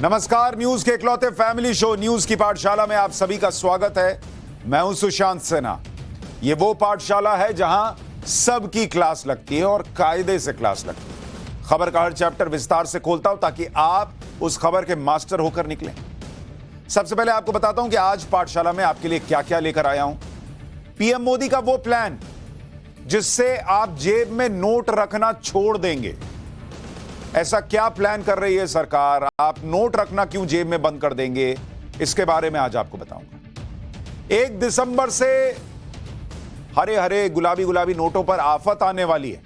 नमस्कार, न्यूज के इकलौते फैमिली शो न्यूज की पाठशाला में आप सभी का स्वागत है। मैं हूं सुशांत सिन्हा। ये वो पाठशाला है जहां सबकी क्लास लगती है और कायदे से क्लास लगती है। खबर का हर चैप्टर विस्तार से खोलता हूं ताकि आप उस खबर के मास्टर होकर निकलें। सबसे पहले आपको बताता हूं कि आज पाठशाला में आपके लिए क्या क्या लेकर आया हूं। पीएम मोदी का वो प्लान जिससे आप जेब में नोट रखना छोड़ देंगे। ऐसा क्या प्लान कर रही है सरकार? आप नोट रखना क्यों जेब में बंद कर देंगे, इसके बारे में आज आपको बताऊंगा। 1 दिसंबर से हरे हरे गुलाबी गुलाबी नोटों पर आफत आने वाली है।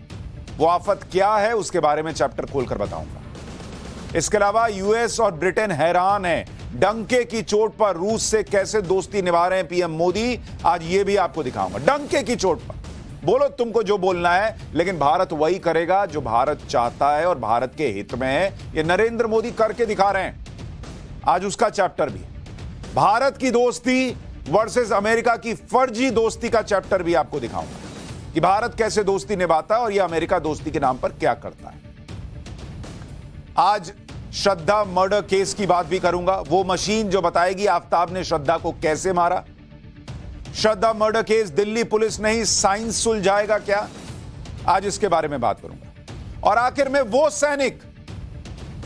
वो आफत क्या है उसके बारे में चैप्टर खोलकर बताऊंगा। इसके अलावा यूएस और ब्रिटेन हैरान है, डंके की चोट पर रूस से कैसे दोस्ती निभा रहे हैं पीएम मोदी। आज ये भी आपको दिखाऊंगा। डंके की चोट पर बोलो तुमको जो बोलना है, लेकिन भारत वही करेगा जो भारत चाहता है और भारत के हित में है। ये नरेंद्र मोदी करके दिखा रहे हैं। आज उसका चैप्टर भी, भारत की दोस्ती वर्सेस अमेरिका की फर्जी दोस्ती का चैप्टर भी आपको दिखाऊंगा कि भारत कैसे दोस्ती निभाता है और यह अमेरिका दोस्ती के नाम पर क्या करता है। आज श्रद्धा मर्डर केस की बात भी करूंगा। वो मशीन जो बताएगी आफताब ने श्रद्धा को कैसे मारा। श्रद्धा मर्डर केस दिल्ली पुलिस नहीं साइंस सुलझाएगा क्या? आज इसके बारे में बात करूंगा। और आखिर में वो सैनिक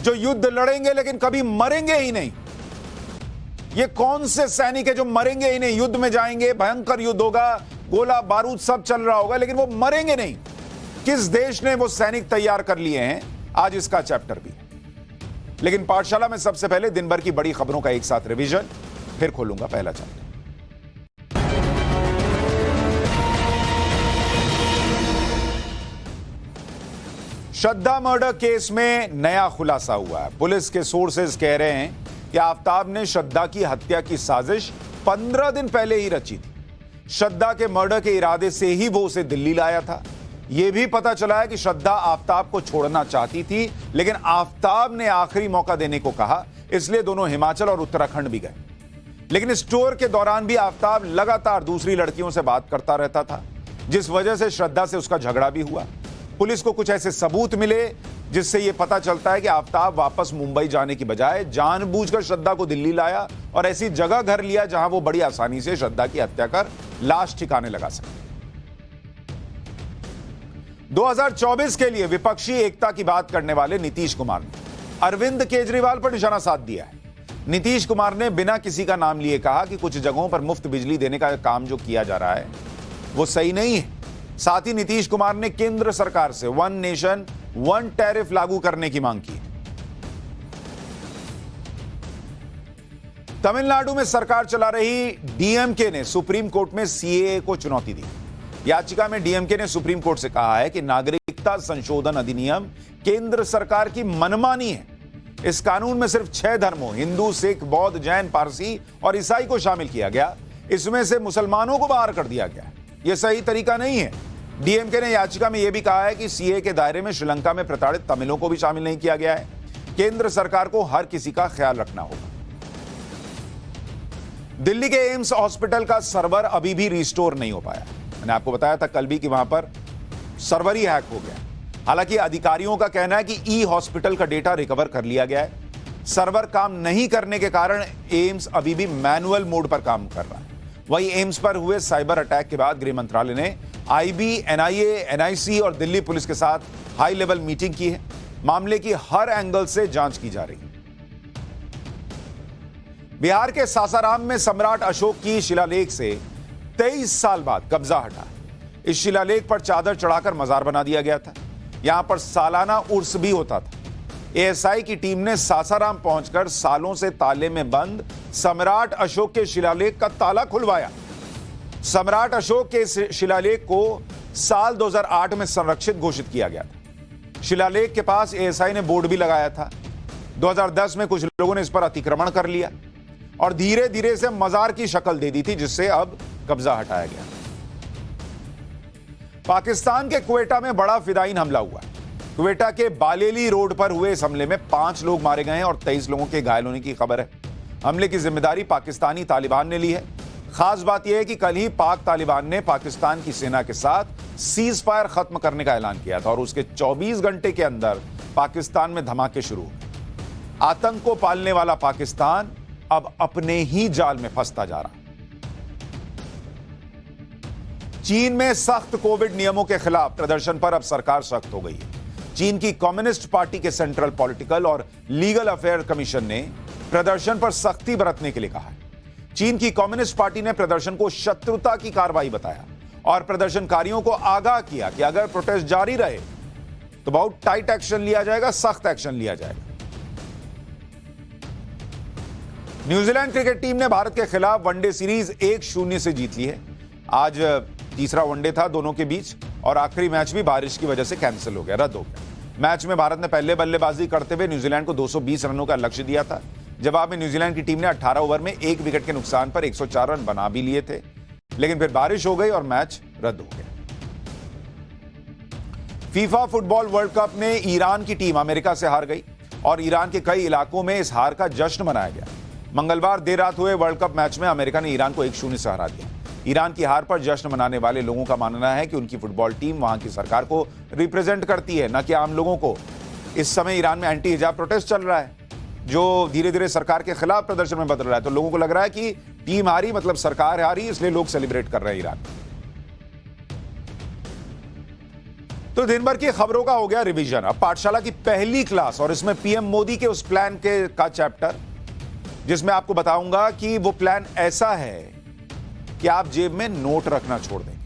जो युद्ध लड़ेंगे लेकिन कभी मरेंगे ही नहीं। ये कौन से सैनिक है जो मरेंगे ही नहीं? युद्ध में जाएंगे, भयंकर युद्ध होगा, गोला बारूद सब चल रहा होगा, लेकिन वो मरेंगे नहीं। किस देश ने वो सैनिक तैयार कर लिए हैं? आज इसका चैप्टर भी। लेकिन पाठशाला में सबसे पहले दिन भर की बड़ी खबरों का एक साथ रिवीजन, फिर खोलूंगा पहला चैप्टर। श्रद्धा मर्डर केस में नया खुलासा हुआ है। पुलिस के सोर्सेज कह रहे हैं कि आफताब ने श्रद्धा की हत्या की साजिश 15 दिन पहले ही रची थी। श्रद्धा के मर्डर के इरादे से ही वो उसे दिल्ली लाया था। यह भी पता चला है कि श्रद्धा आफताब को छोड़ना चाहती थी, लेकिन आफताब ने आखिरी मौका देने को कहा, इसलिए दोनों हिमाचल और उत्तराखंड भी गए। लेकिन इस टूर के दौरान भी आफताब लगातार दूसरी लड़कियों से बात करता रहता था, जिस वजह से श्रद्धा से उसका झगड़ा भी हुआ। पुलिस को कुछ ऐसे सबूत मिले जिससे यह पता चलता है कि आफताब वापस मुंबई जाने की बजाय जानबूझकर श्रद्धा को दिल्ली लाया और ऐसी जगह घर लिया जहां वो बड़ी आसानी से श्रद्धा की हत्या कर लाश ठिकाने लगा सके। 2024 के लिए विपक्षी एकता की बात करने वाले नीतीश कुमार ने अरविंद केजरीवाल पर निशाना साध दिया है। नीतीश कुमार ने बिना किसी का नाम लिए कहा कि कुछ जगहों पर मुफ्त बिजली देने का काम जो किया जा रहा है वो सही नहीं है। साथ ही नीतीश कुमार ने केंद्र सरकार से 1 नेशन 1 टैरिफ लागू करने की मांग की। तमिलनाडु में सरकार चला रही डीएमके ने सुप्रीम कोर्ट में सीएए को चुनौती दी। याचिका में डीएमके ने सुप्रीम कोर्ट से कहा है कि नागरिकता संशोधन अधिनियम केंद्र सरकार की मनमानी है। इस कानून में सिर्फ 6 धर्मों हिंदू, सिख, बौद्ध, जैन, पारसी और ईसाई को शामिल किया गया। इसमें से मुसलमानों को बाहर कर दिया गया। यह सही तरीका नहीं है। डीएमके ने याचिका में यह भी कहा है कि सीए के दायरे में श्रीलंका में प्रताड़ित तमिलों को भी शामिल नहीं किया गया है। केंद्र सरकार को हर किसी का ख्याल रखना होगा। दिल्ली के एम्स हॉस्पिटल का सर्वर अभी भी रिस्टोर नहीं हो पाया। मैंने आपको बताया था कल भी कि वहां पर सर्वर ही हैक हो गया। हालांकि अधिकारियों का कहना है कि ई हॉस्पिटल का डेटा रिकवर कर लिया गया है। सर्वर काम नहीं करने के कारण एम्स अभी भी मैनुअल मोड पर काम कर रहा है। वहीं एम्स पर हुए साइबर अटैक के बाद गृह मंत्रालय ने आईबी, एनआईए, एनआईसी और दिल्ली पुलिस के साथ हाई लेवल मीटिंग की है। मामले की हर एंगल से जांच की जा रही है। बिहार के सासाराम में सम्राट अशोक की शिलालेख से 23 साल बाद कब्जा हटा। इस शिलालेख पर चादर चढ़ाकर मजार बना दिया गया था। यहां पर सालाना उर्स भी होता था। एएसआई की टीम ने सासाराम पहुंचकर सालों से ताले में बंद सम्राट अशोक के शिलालेख का ताला खुलवाया। सम्राट अशोक के शिलालेख को साल 2008 में संरक्षित घोषित किया गया था। शिलालेख के पास एएसआई ने बोर्ड भी लगाया था। 2010 में कुछ लोगों ने इस पर अतिक्रमण कर लिया और धीरे धीरे से मजार की शक्ल दे दी थी, जिससे अब कब्जा हटाया गया। पाकिस्तान के क्वेटा में बड़ा फिदायीन हमला हुआ। क्वेटा के बालेली रोड पर हुए इस हमले में 5 लोग मारे गए हैं और 23 लोगों के घायल होने की खबर है। हमले की जिम्मेदारी पाकिस्तानी तालिबान ने ली है। खास बात यह है कि कल ही पाक तालिबान ने पाकिस्तान की सेना के साथ सीज फायर खत्म करने का ऐलान किया था और उसके 24 घंटे के अंदर पाकिस्तान में धमाके शुरू हुए। आतंक को पालने वाला पाकिस्तान अब अपने ही जाल में फंसता जा रहा है। चीन में सख्त कोविड नियमों के खिलाफ प्रदर्शन पर अब सरकार सख्त हो गई है। चीन की कम्युनिस्ट पार्टी के सेंट्रल पॉलिटिकल और लीगल अफेयर कमीशन ने प्रदर्शन पर सख्ती बरतने के लिए कहा है। चीन की कम्युनिस्ट पार्टी ने प्रदर्शन को शत्रुता की कार्रवाई बताया और प्रदर्शनकारियों को आगाह किया कि अगर प्रोटेस्ट जारी रहे तो बहुत टाइट एक्शन लिया जाएगा, सख्त एक्शन लिया जाएगा। न्यूजीलैंड क्रिकेट टीम ने भारत के खिलाफ वनडे सीरीज 1-0 से जीत ली है। आज तीसरा वनडे था दोनों के बीच और आखिरी मैच भी बारिश की वजह से कैंसिल हो गया, रद्द हो गया। मैच में भारत ने पहले बल्लेबाजी करते हुए न्यूजीलैंड को 220 रनों का लक्ष्य दिया था। जवाब में न्यूजीलैंड की टीम ने 18 ओवर में 1 विकेट के नुकसान पर 104 रन बना भी लिए थे, लेकिन फिर बारिश हो गई और मैच रद्द हो गया। फीफा फुटबॉल वर्ल्ड कप में ईरान की टीम अमेरिका से हार गई और ईरान के कई इलाकों में इस हार का जश्न मनाया गया। मंगलवार देर रात हुए वर्ल्ड कप मैच में अमेरिका ने ईरान को 1-0 से हरा दिया। ईरान की हार पर जश्न मनाने वाले लोगों का मानना है कि उनकी फुटबॉल टीम वहां की सरकार को रिप्रेजेंट करती है, न कि आम लोगों को। इस समय ईरान में एंटी हिजाब प्रोटेस्ट चल रहा है, जो धीरे धीरे सरकार के खिलाफ प्रदर्शन में बदल रहा है। तो लोगों को लग रहा है कि टीम हारी मतलब सरकार हारी, इसलिए लोग सेलिब्रेट कर रहे हैं ईरान। तो दिन भर की खबरों का हो गया रिवीजन। अब पाठशाला की पहली क्लास और इसमें पीएम मोदी के उस प्लान का चैप्टर, जिसमें आपको बताऊंगा कि वो प्लान ऐसा है कि आप जेब में नोट रखना छोड़ देंगे।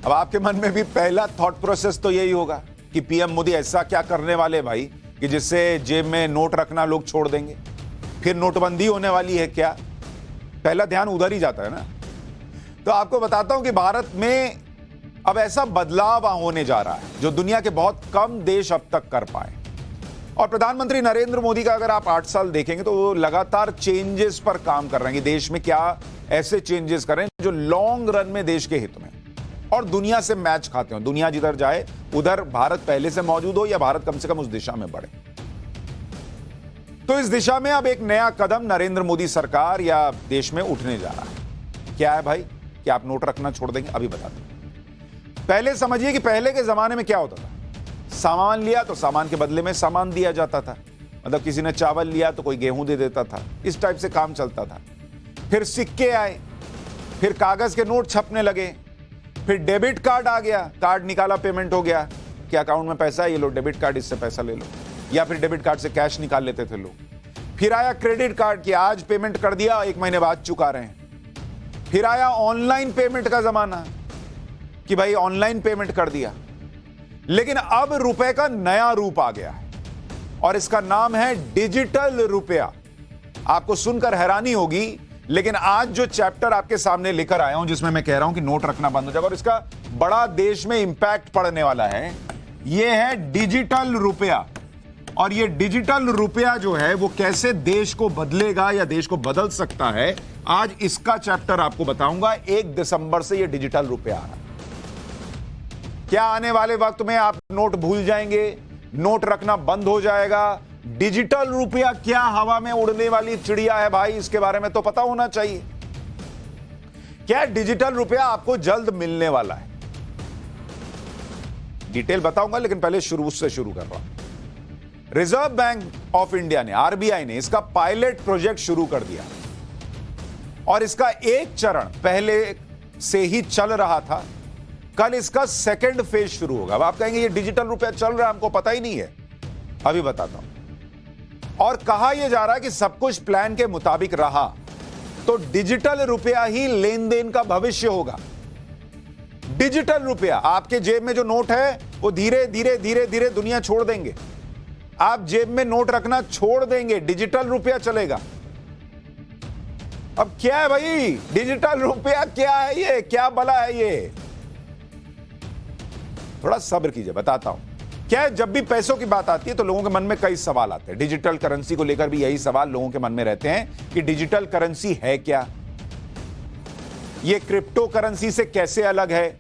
अब आपके मन में भी पहला थॉट प्रोसेस तो यही होगा कि पीएम मोदी ऐसा क्या करने वाले भाई कि जिससे जेब में नोट रखना लोग छोड़ देंगे। फिर नोटबंदी होने वाली है क्या? पहला ध्यान उधर ही जाता है ना। तो आपको बताता हूं कि भारत में अब ऐसा बदलाव होने जा रहा है जो दुनिया के बहुत कम देश अब तक कर पाए। और प्रधानमंत्री नरेंद्र मोदी का अगर आप 8 साल देखेंगे तो वो लगातार चेंजेस पर काम कर रहे हैं कि देश में क्या ऐसे चेंजेस करें जो लॉन्ग रन में देश के हित में और दुनिया से मैच खाते हो। दुनिया जिधर जाए उधर भारत पहले से मौजूद हो या भारत कम से कम उस दिशा में बढ़े। तो इस दिशा में अब एक नया कदम नरेंद्र मोदी सरकार या देश में उठने जा रहा है। क्या है भाई? कि आप नोट रखना छोड़ देंगे? अभी बताते हैं। पहले समझिए कि पहले के जमाने में क्या होता था। सामान लिया तो सामान के बदले में सामान दिया जाता था। मतलब किसी ने चावल लिया तो कोई गेहूं दे देता था। इस टाइप से काम चलता था। फिर सिक्के आए, फिर कागज के नोट छपने लगे, फिर डेबिट कार्ड आ गया। कार्ड निकाला, पेमेंट हो गया कि अकाउंट में पैसा है, ये लो डेबिट कार्ड, इससे पैसा ले लो। या फिर डेबिट कार्ड से कैश निकाल लेते थे लोग। फिर आया क्रेडिट कार्ड कि आज पेमेंट कर दिया, 1 महीने बाद चुका रहे हैं। फिर आया ऑनलाइन पेमेंट का जमाना कि भाई ऑनलाइन पेमेंट कर दिया। लेकिन अब रुपए का नया रूप आ गया है और इसका नाम है डिजिटल रुपया। आपको सुनकर हैरानी होगी, लेकिन आज जो चैप्टर आपके सामने लेकर आया हूं जिसमें मैं कह रहा हूं कि नोट रखना बंद हो जाएगा और इसका बड़ा देश में इंपैक्ट पड़ने वाला है, यह है डिजिटल रुपया। और यह डिजिटल रुपया जो है वो कैसे देश को बदलेगा या देश को बदल सकता है, आज इसका चैप्टर आपको बताऊंगा। 1 दिसंबर से यह डिजिटल रुपया आ रहा है। क्या आने वाले वक्त में आप नोट भूल जाएंगे, नोट रखना बंद हो जाएगा? डिजिटल रुपया क्या हवा में उड़ने वाली चिड़िया है भाई? इसके बारे में तो पता होना चाहिए। क्या डिजिटल रुपया आपको जल्द मिलने वाला है? डिटेल बताऊंगा, लेकिन पहले शुरू से शुरू कर रहा हूं। रिजर्व बैंक ऑफ इंडिया ने, आरबीआई ने इसका पायलट प्रोजेक्ट शुरू कर दिया और इसका एक चरण पहले से ही चल रहा था। कल इसका सेकंड फेज शुरू होगा। अब आप कहेंगे ये डिजिटल रुपया चल रहा है, हमको पता ही नहीं है। अभी बताता हूं। और कहा यह जा रहा है कि सब कुछ प्लान के मुताबिक रहा तो डिजिटल रुपया ही लेन देन का भविष्य होगा। डिजिटल रुपया, आपके जेब में जो नोट है वो धीरे धीरे धीरे धीरे दुनिया छोड़ देंगे। आप जेब में नोट रखना छोड़ देंगे, डिजिटल रुपया चलेगा। अब क्या है भाई डिजिटल रुपया? क्या है ये? क्या भला है ये? थोड़ा सब्र कीजिए, बताता हूं। क्या है, जब भी पैसों की बात आती है तो लोगों के मन में कई सवाल आते हैं। डिजिटल करेंसी को लेकर भी यही सवाल लोगों के मन में रहते हैं कि डिजिटल करेंसी है क्या, ये क्रिप्टो करेंसी से कैसे अलग है।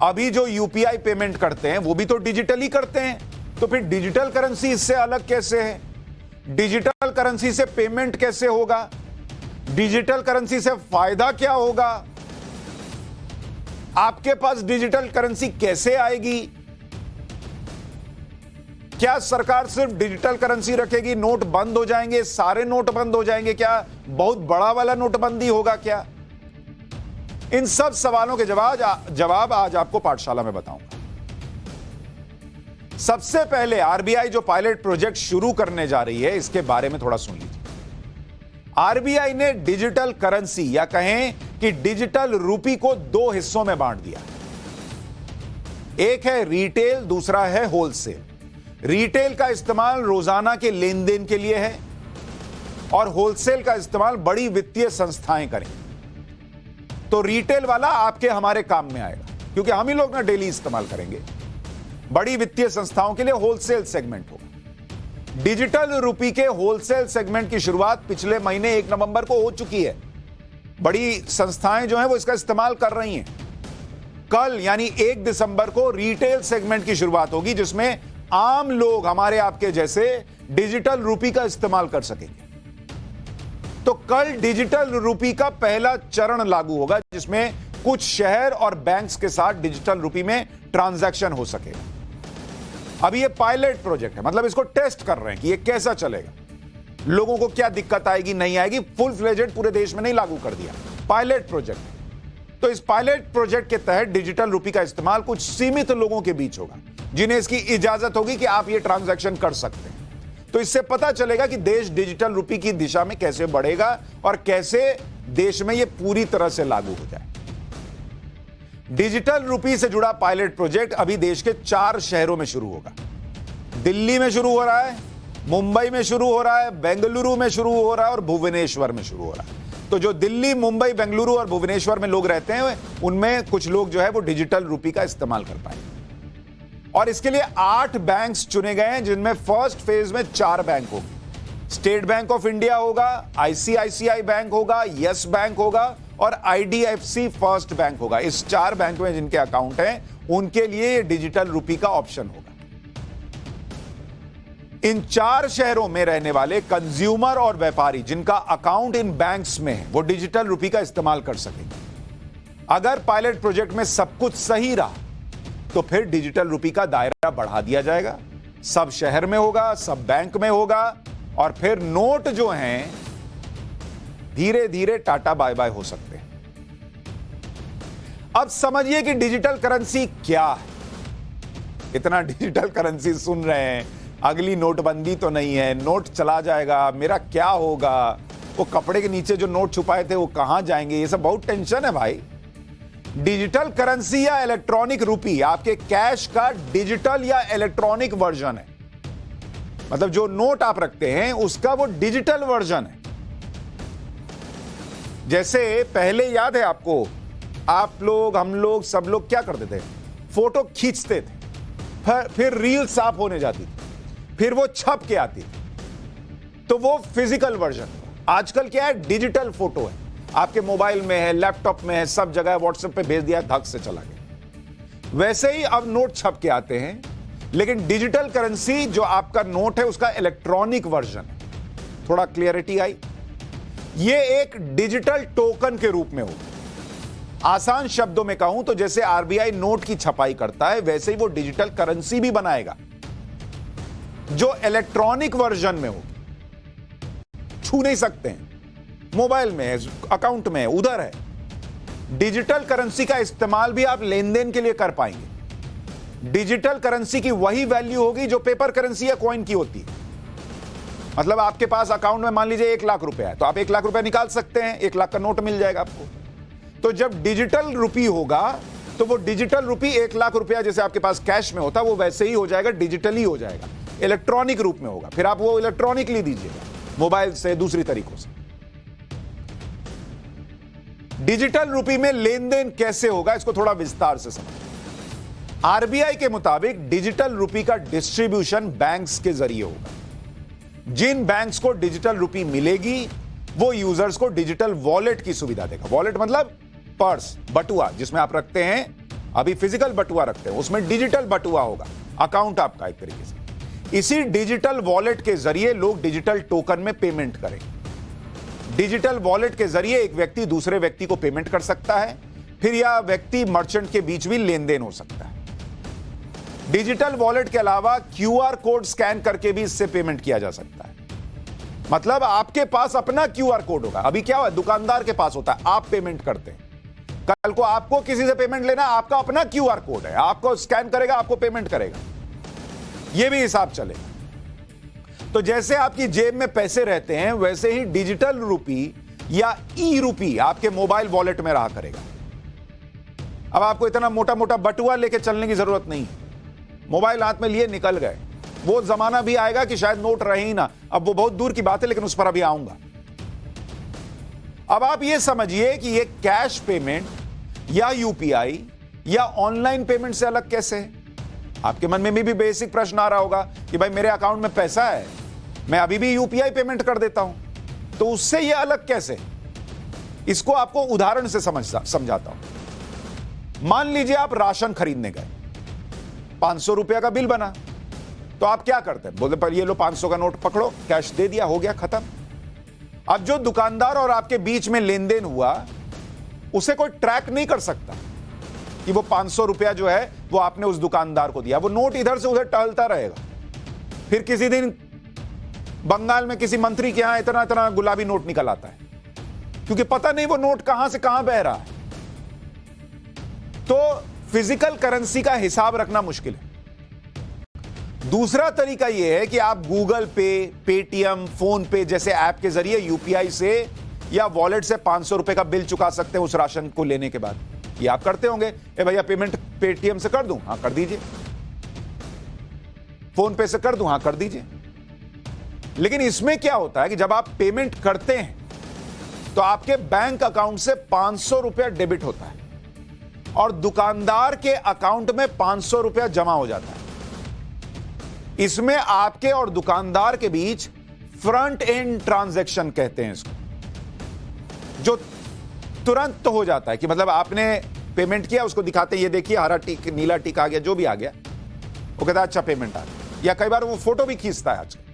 अभी जो यूपीआई पेमेंट करते हैं वो भी तो डिजिटली करते हैं, तो फिर डिजिटल करेंसी इससे अलग कैसे है? डिजिटल करेंसी से पेमेंट कैसे होगा? डिजिटल करेंसी से फायदा क्या होगा? आपके पास डिजिटल करेंसी कैसे आएगी? क्या सरकार सिर्फ डिजिटल करेंसी रखेगी, नोट बंद हो जाएंगे, सारे नोट बंद हो जाएंगे क्या? बहुत बड़ा वाला नोटबंदी होगा क्या? इन सब सवालों के जवाब आज आपको पाठशाला में बताऊंगा। सबसे पहले आरबीआई जो पायलट प्रोजेक्ट शुरू करने जा रही है, इसके बारे में थोड़ा सुन लीजिए। आरबीआई ने डिजिटल करेंसी या कहें कि डिजिटल रूपी को दो हिस्सों में बांट दिया। एक है रिटेल, दूसरा है होलसेल। रिटेल का इस्तेमाल रोजाना के लेन देन के लिए है और होलसेल का इस्तेमाल बड़ी वित्तीय संस्थाएं करें। तो रिटेल वाला आपके हमारे काम में आएगा, क्योंकि हम ही लोग ना डेली इस्तेमाल करेंगे। बड़ी वित्तीय संस्थाओं के लिए होलसेल सेगमेंट होगा। डिजिटल रूपी के होलसेल सेगमेंट की शुरुआत पिछले महीने 1 नवंबर को हो चुकी है। बड़ी संस्थाएं जो हैं वो इसका इस्तेमाल कर रही हैं। कल यानी 1 दिसंबर को रिटेल सेगमेंट की शुरुआत होगी, जिसमें आम लोग हमारे आपके जैसे डिजिटल रूपी का इस्तेमाल कर सकेंगे। तो कल डिजिटल रूपी का पहला चरण लागू होगा, जिसमें कुछ शहर और बैंक्स के साथ डिजिटल रूपी में ट्रांजैक्शन हो सकेगा। अभी ये पायलट प्रोजेक्ट है, मतलब इसको टेस्ट कर रहे हैं कि ये कैसा चलेगा, लोगों को क्या दिक्कत आएगी नहीं आएगी। फुल फ्लेजेड पूरे देश में नहीं लागू कर दिया, पायलट प्रोजेक्ट। तो इस पायलट प्रोजेक्ट के तहत डिजिटल रूपी का इस्तेमाल कुछ सीमित लोगों के बीच होगा, जिन्हें इसकी इजाजत होगी कि आप ये ट्रांजैक्शन कर सकते हैं। तो इससे पता चलेगा कि देश डिजिटल रूपी की दिशा में कैसे बढ़ेगा और कैसे देश में यह पूरी तरह से लागू हो जाए। डिजिटल रूपी से जुड़ा पायलट प्रोजेक्ट अभी देश के 4 शहरों में शुरू होगा। दिल्ली में शुरू हो रहा है, मुंबई में शुरू हो रहा है, बेंगलुरु में शुरू हो रहा है और भुवनेश्वर में शुरू हो रहा है। तो जो दिल्ली, मुंबई, बेंगलुरु और भुवनेश्वर में लोग रहते हैं, उनमें कुछ लोग जो है वो डिजिटल रूपी का इस्तेमाल कर पाएंगे। और इसके लिए 8 बैंक्स चुने गए हैं, जिनमें फर्स्ट फेज में 4 बैंक होंगे। स्टेट बैंक ऑफ इंडिया होगा, आईसीआईसीआई बैंक होगा, यस बैंक होगा और आईडीएफसी फर्स्ट बैंक होगा। इस 4 बैंक में जिनके अकाउंट हैं, उनके लिए ये डिजिटल रूपी का ऑप्शन होगा। इन 4 शहरों में रहने वाले कंज्यूमर और व्यापारी जिनका अकाउंट इन बैंक्स में है, वो डिजिटल रूपी का इस्तेमाल कर सकेंगे। अगर पायलट प्रोजेक्ट में सब कुछ सही रहा तो फिर डिजिटल रूपी का दायरा बढ़ा दिया जाएगा, सब शहर में होगा, सब बैंक में होगा और फिर नोट जो हैं धीरे धीरे टाटा बाय बाय हो सकते हैं। अब समझिए कि डिजिटल करेंसी क्या है। इतना डिजिटल करेंसी सुन रहे हैं, अगली नोटबंदी तो नहीं है, नोट चला जाएगा, मेरा क्या होगा, वो कपड़े के नीचे जो नोट छुपाए थे वो कहां जाएंगे, ये सब बहुत टेंशन है भाई। डिजिटल करेंसी या इलेक्ट्रॉनिक रूपी आपके कैश का डिजिटल या इलेक्ट्रॉनिक वर्जन है। मतलब जो नोट आप रखते हैं उसका वो डिजिटल वर्जन है। जैसे पहले याद है आपको, आप लोग, हम लोग, सब लोग क्या करते थे, फोटो खींचते थे, फिर रील साफ होने जाती थी, फिर वो छप के आती थी, तो वो फिजिकल वर्जन। आजकल क्या है, डिजिटल फोटो है, आपके मोबाइल में है, लैपटॉप में है, सब जगह व्हाट्सएप पे भेज दिया, धक से चला गया। वैसे ही अब नोट छप के आते हैं, लेकिन डिजिटल करेंसी जो आपका नोट है उसका इलेक्ट्रॉनिक वर्जन है। थोड़ा क्लियरिटी आई? ये एक डिजिटल टोकन के रूप में होगा। आसान शब्दों में कहूं तो जैसे आरबीआई नोट की छपाई करता है, वैसे ही वो डिजिटल करेंसी भी बनाएगा जो इलेक्ट्रॉनिक वर्जन में होगी। छू नहीं सकते हैं, मोबाइल में है, अकाउंट में है, उधर है। डिजिटल करेंसी का इस्तेमाल भी आप लेन देन के लिए कर पाएंगे। डिजिटल करेंसी की वही वैल्यू होगी जो पेपर करेंसी या कॉइन की होती है। मतलब आपके पास अकाउंट में मान लीजिए 1 लाख रुपए है, तो आप 1 लाख रुपए निकाल सकते हैं, 1 लाख का नोट मिल जाएगा आपको। तो जब डिजिटल रूपी होगा तो वो डिजिटल रूपी 1 लाख रुपया जैसे आपके पास कैश में होता, वो वैसे ही हो जाएगा, डिजिटली हो जाएगा, इलेक्ट्रॉनिक रूप में होगा। फिर आप वो इलेक्ट्रॉनिकली दीजिएगा, मोबाइल से, दूसरी तरीकों से। डिजिटल रूपी में लेन देन कैसे होगा, इसको थोड़ा विस्तार से समझें। आरबीआई के मुताबिक डिजिटल रूपी का डिस्ट्रीब्यूशन बैंक्स के जरिए होगा। जिन बैंक्स को डिजिटल रूपी मिलेगी वो यूजर्स को डिजिटल वॉलेट की सुविधा देगा। वॉलेट मतलब पर्स, बटुआ, जिसमें आप रखते हैं, अभी फिजिकल बटुआ रखते हैं, उसमें डिजिटल बटुआ होगा, अकाउंट आपका एक तरीके से। इसी डिजिटल वॉलेट के जरिए लोग डिजिटल टोकन में पेमेंट करेंगे। डिजिटल वॉलेट के जरिए एक व्यक्ति दूसरे व्यक्ति को पेमेंट कर सकता है। फिर यह व्यक्ति मर्चेंट के बीच भी लेन देन हो सकता है। डिजिटल वॉलेट के अलावा क्यूआर कोड स्कैन करके भी इससे पेमेंट किया जा सकता है। मतलब आपके पास अपना क्यूआर कोड होगा। अभी क्या हुआ, दुकानदार के पास होता है, आप पेमेंट करते हैं। कल को आपको किसी से पेमेंट लेना, आपका अपना क्यूआर कोड है, आपको स्कैन करेगा, आपको पेमेंट करेगा। यह भी हिसाब चलेगा। तो जैसे आपकी जेब में पैसे रहते हैं, वैसे ही डिजिटल रुपी या ई रुपी आपके मोबाइल वॉलेट में रहा करेगा। अब आपको इतना मोटा मोटा बटुआ लेके चलने की जरूरत नहीं है। मोबाइल हाथ में लिए निकल गए। वो जमाना भी आएगा कि शायद नोट रहे ही ना, अब वो बहुत दूर की बात है, लेकिन उस पर अभी आऊंगा। अब आप ये समझिए कि ये कैश पेमेंट या यूपीआई या ऑनलाइन पेमेंट से अलग कैसे है। आपके मन में भी बेसिक प्रश्न आ रहा होगा कि भाई मेरे अकाउंट में पैसा है, मैं अभी भी यूपीआई पेमेंट कर देता हूं, तो उससे ये अलग कैसे। इसको आपको उदाहरण से समझाता हूं। मान लीजिए आप राशन खरीदने गए, 500 रुपया का बिल बना, तो आप क्या करते हैं, बोलते पर ये लो 500 का नोट पकड़ो, कैश दे दिया, हो गया, खत्म। अब जो दुकानदार और आपके बीच में लेन देन हुआ, उसे कोई ट्रैक नहीं कर सकता कि वो 500 रुपया जो है वो आपने उस दुकानदार को दिया। वो नोट इधर से उधर टहलता रहेगा। फिर किसी दिन बंगाल में किसी मंत्री के यहां इतना इतना गुलाबी नोट निकल आता है, क्योंकि पता नहीं वो नोट कहां से कहां बह रहा है। तो फिजिकल करेंसी का हिसाब रखना मुश्किल है। दूसरा तरीका यह है कि आप गूगल पे, पेटीएम, फोन पे जैसे ऐप के जरिए यूपीआई से या वॉलेट से 500 रुपए का बिल चुका सकते हैं उस राशन को लेने के बाद। ये आप करते होंगे, ए भैया पेमेंट पेटीएम से कर दूं, हां कर दीजिए, फोन पे से कर दूं, हां कर दीजिए। लेकिन इसमें क्या होता है कि जब आप पेमेंट करते हैं तो आपके बैंक अकाउंट से 500 रुपया डेबिट होता है और दुकानदार के अकाउंट में 500 रुपया जमा हो जाता है। इसमें आपके और दुकानदार के बीच फ्रंट एंड ट्रांजैक्शन कहते हैं इसको, जो तुरंत हो जाता है कि मतलब आपने पेमेंट किया, उसको दिखाते हैं, ये देखिए हरा टिक, नीला टिक आ गया, जो भी आ गया, वो कहता है अच्छा पेमेंट आ गया। या कई बार वो फोटो भी खींचता है आजकल।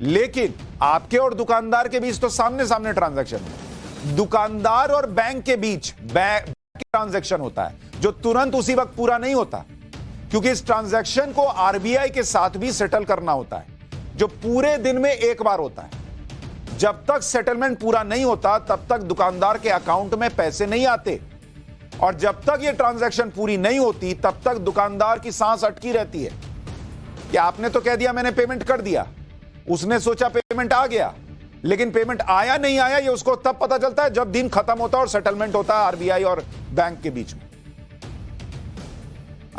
लेकिन आपके और दुकानदार के बीच तो सामने सामने ट्रांजैक्शन है। दुकानदार और बैंक के बीच बैंक ट्रांजैक्शन होता है, जो तुरंत उसी वक्त पूरा नहीं होता, क्योंकि इस ट्रांजैक्शन को आरबीआई के साथ भी सेटल करना होता है, जो पूरे दिन में एक बार होता है। जब तक सेटलमेंट पूरा नहीं होता तब तक दुकानदार के अकाउंट में पैसे नहीं आते, और जब तक यह ट्रांजैक्शन पूरी नहीं होती तब तक दुकानदार की सांस अटकी रहती है कि आपने तो कह दिया मैंने पेमेंट कर दिया, उसने सोचा पेमेंट आ गया, लेकिन पेमेंट आया नहीं आया ये उसको तब पता चलता है जब दिन खत्म होता है और सेटलमेंट होता है आरबीआई और बैंक के बीच में।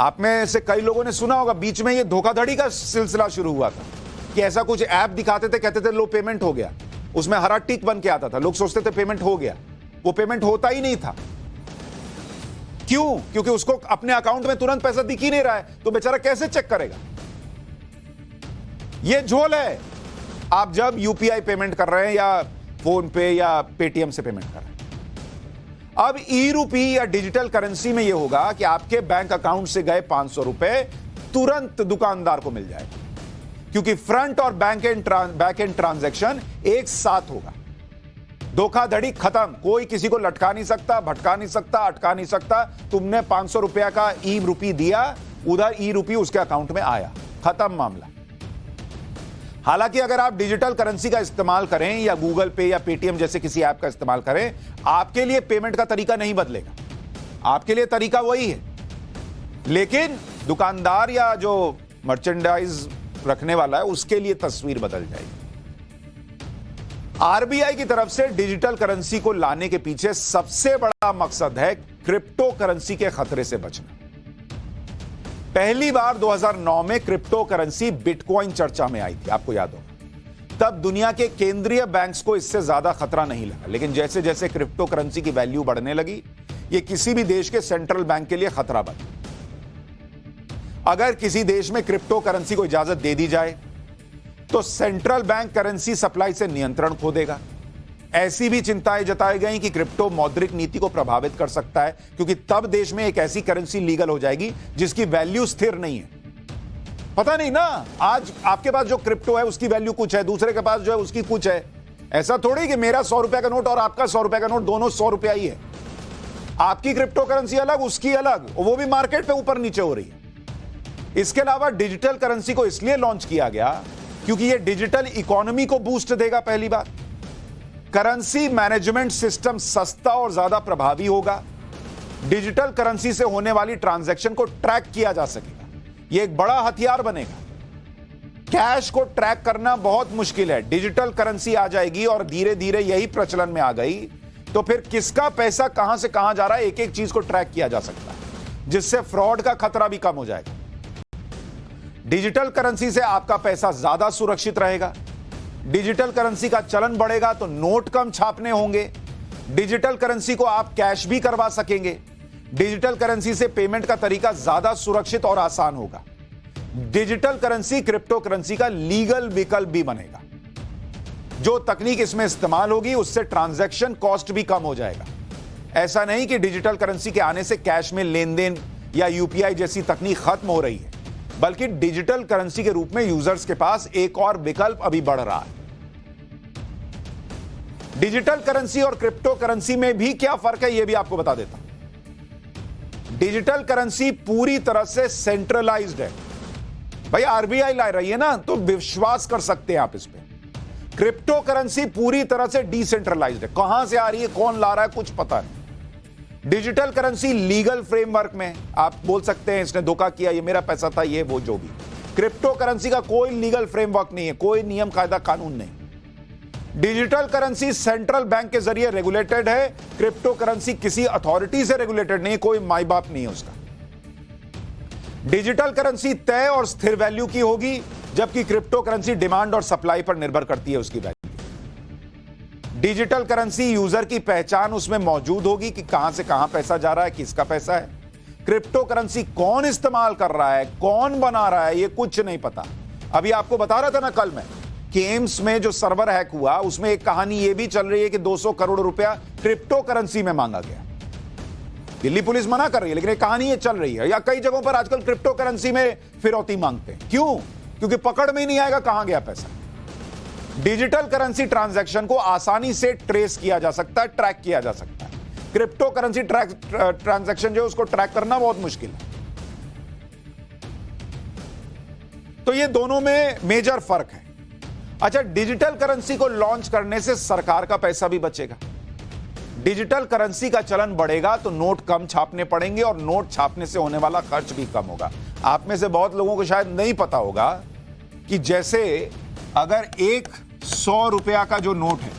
आप में से कई लोगों ने सुना होगा, बीच में ये धोखाधड़ी का सिलसिला शुरू हुआ था कि ऐसा कुछ ऐप दिखाते थे, कहते थे लो पेमेंट हो गया, उसमें हरा टिक बन के आता था, लोग सोचते थे पेमेंट हो गया, वो पेमेंट होता ही नहीं था। क्यों? क्योंकि उसको अपने अकाउंट में तुरंत पैसा दिख ही नहीं रहा है, तो बेचारा कैसे चेक करेगा। ये झोल है। आप जब यूपीआई पेमेंट कर रहे हैं या फोन पे या पेटीएम से पेमेंट कर रहे हैं, अब ई रुपी या डिजिटल करेंसी में यह होगा कि आपके बैंक अकाउंट से गए 500 रुपए तुरंत दुकानदार को मिल जाएगा, क्योंकि फ्रंट और बैक एंड ट्रांजैक्शन एक साथ होगा। धोखाधड़ी खत्म, कोई किसी को लटका नहीं सकता, भटका नहीं सकता, अटका नहीं सकता। तुमने 500 रुपया का ई रुपी दिया, उधर ई रुपी उसके अकाउंट में आया, खत्म मामला। हालांकि अगर आप डिजिटल करेंसी का इस्तेमाल करें या गूगल पे या पेटीएम जैसे किसी ऐप का इस्तेमाल करें, आपके लिए पेमेंट का तरीका नहीं बदलेगा, आपके लिए तरीका वही है। लेकिन दुकानदार या जो मर्चेंडाइज रखने वाला है उसके लिए तस्वीर बदल जाएगी। आरबीआई की तरफ से डिजिटल करेंसी को लाने के पीछे सबसे बड़ा मकसद है क्रिप्टो करेंसी के खतरे से बचना। पहली बार 2009 में क्रिप्टो करेंसी बिटकॉइन चर्चा में आई थी, आपको याद होगा। तब दुनिया के केंद्रीय बैंक्स को इससे ज्यादा खतरा नहीं लगा, लेकिन जैसे जैसे क्रिप्टो करेंसी की वैल्यू बढ़ने लगी, यह किसी भी देश के सेंट्रल बैंक के लिए खतरा बना। अगर किसी देश में क्रिप्टो करेंसी को इजाजत दे दी जाए तो सेंट्रल बैंक करेंसी सप्लाई से नियंत्रण खो देगा। ऐसी भी चिंताएं जताई गई कि क्रिप्टो मौद्रिक नीति को प्रभावित कर सकता है, क्योंकि तब देश में एक ऐसी करेंसी लीगल हो जाएगी जिसकी वैल्यू स्थिर नहीं है। पता नहीं ना, आज आपके पास जो क्रिप्टो है उसकी वैल्यू कुछ है, दूसरे के पास जो है उसकी कुछ है। ऐसा थोड़ी कि मेरा 100 रुपए का नोट और आपका 100 रुपए का नोट दोनों 100 रुपया ही है। आपकी क्रिप्टो करेंसी अलग, उसकी अलग, वो भी मार्केट पे ऊपर नीचे हो रही है। इसके अलावा डिजिटल करेंसी को इसलिए लॉन्च किया गया क्योंकि यह डिजिटल इकोनॉमी को बूस्ट देगा। पहली बात, करेंसी मैनेजमेंट सिस्टम सस्ता और ज्यादा प्रभावी होगा। डिजिटल करेंसी से होने वाली ट्रांजैक्शन को ट्रैक किया जा सकेगा। यह एक बड़ा हथियार बनेगा। कैश को ट्रैक करना बहुत मुश्किल है। डिजिटल करेंसी आ जाएगी और धीरे धीरे यही प्रचलन में आ गई तो फिर किसका पैसा कहां से कहां जा रहा है, एक एक चीज को ट्रैक किया जा सकता है, जिससे फ्रॉड का खतरा भी कम हो जाएगा। डिजिटल करेंसी से आपका पैसा ज्यादा सुरक्षित रहेगा। डिजिटल करेंसी का चलन बढ़ेगा तो नोट कम छापने होंगे। डिजिटल करेंसी को आप कैश भी करवा सकेंगे। डिजिटल करेंसी से पेमेंट का तरीका ज्यादा सुरक्षित और आसान होगा। डिजिटल करेंसी क्रिप्टो करेंसी का लीगल विकल्प भी बनेगा। जो तकनीक इसमें इस्तेमाल होगी उससे ट्रांजैक्शन कॉस्ट भी कम हो जाएगा। ऐसा नहीं कि डिजिटल करेंसी के आने से कैश में लेन देन या यूपीआई जैसी तकनीक खत्म हो रही है, बल्कि डिजिटल करेंसी के रूप में यूजर्स के पास एक और विकल्प अभी बढ़ रहा है। डिजिटल करेंसी और क्रिप्टो करेंसी में भी क्या फर्क है, यह भी आपको बता देता हूं। डिजिटल करेंसी पूरी तरह से सेंट्रलाइज्ड है। भाई आरबीआई ला रही है ना, तो विश्वास कर सकते हैं आप इस पे। क्रिप्टो करेंसी पूरी तरह से डिसेंट्रलाइज्ड है। कहां से आ रही है, कौन ला रहा है, कुछ पता नहीं। डिजिटल करेंसी लीगल फ्रेमवर्क में आप बोल सकते हैं इसने धोखा किया, ये मेरा पैसा था, ये वो जो भी। क्रिप्टो करेंसी का कोई लीगल फ्रेमवर्क नहीं है, कोई नियम कायदा कानून नहीं। डिजिटल करेंसी सेंट्रल बैंक के जरिए रेगुलेटेड है। क्रिप्टो करेंसी किसी अथॉरिटी से रेगुलेटेड नहीं, कोई माई बाप नहीं है उसका। डिजिटल करेंसी तय और स्थिर वैल्यू की होगी, जबकि क्रिप्टो करेंसी डिमांड और सप्लाई पर निर्भर करती है उसकी वैल्यू। डिजिटल करेंसी यूजर की पहचान उसमें मौजूद होगी कि कहां से कहां पैसा जा रहा है, किसका पैसा है। क्रिप्टो करेंसी कौन इस्तेमाल कर रहा है, कौन बना रहा है, यह कुछ नहीं पता। अभी आपको बता रहा था ना कल मैं कि एम्स में जो सर्वर हैक हुआ उसमें एक कहानी यह भी चल रही है कि 200 करोड़ रुपया क्रिप्टो करेंसी में मांगा गया। दिल्ली पुलिस मना कर रही है, लेकिन एक कहानी ये चल रही है। या कई जगहों पर आजकल क्रिप्टो करेंसी में फिरौती मांगते हैं। क्यों? क्योंकि पकड़ में ही नहीं आएगा कहां गया पैसा। डिजिटल करेंसी ट्रांजैक्शन को आसानी से ट्रेस किया जा सकता है, ट्रैक किया जा सकता है। क्रिप्टो करेंसी ट्रांजैक्शन जो है उसको ट्रैक करना बहुत मुश्किल है। तो ये दोनों में मेजर फर्क है। अच्छा, डिजिटल करेंसी को लॉन्च करने से सरकार का पैसा भी बचेगा। डिजिटल करेंसी का चलन बढ़ेगा तो नोट कम छापने पड़ेंगे और नोट छापने से होने वाला खर्च भी कम होगा। आप में से बहुत लोगों को शायद नहीं पता होगा कि जैसे अगर एक 100 रुपया का जो नोट है,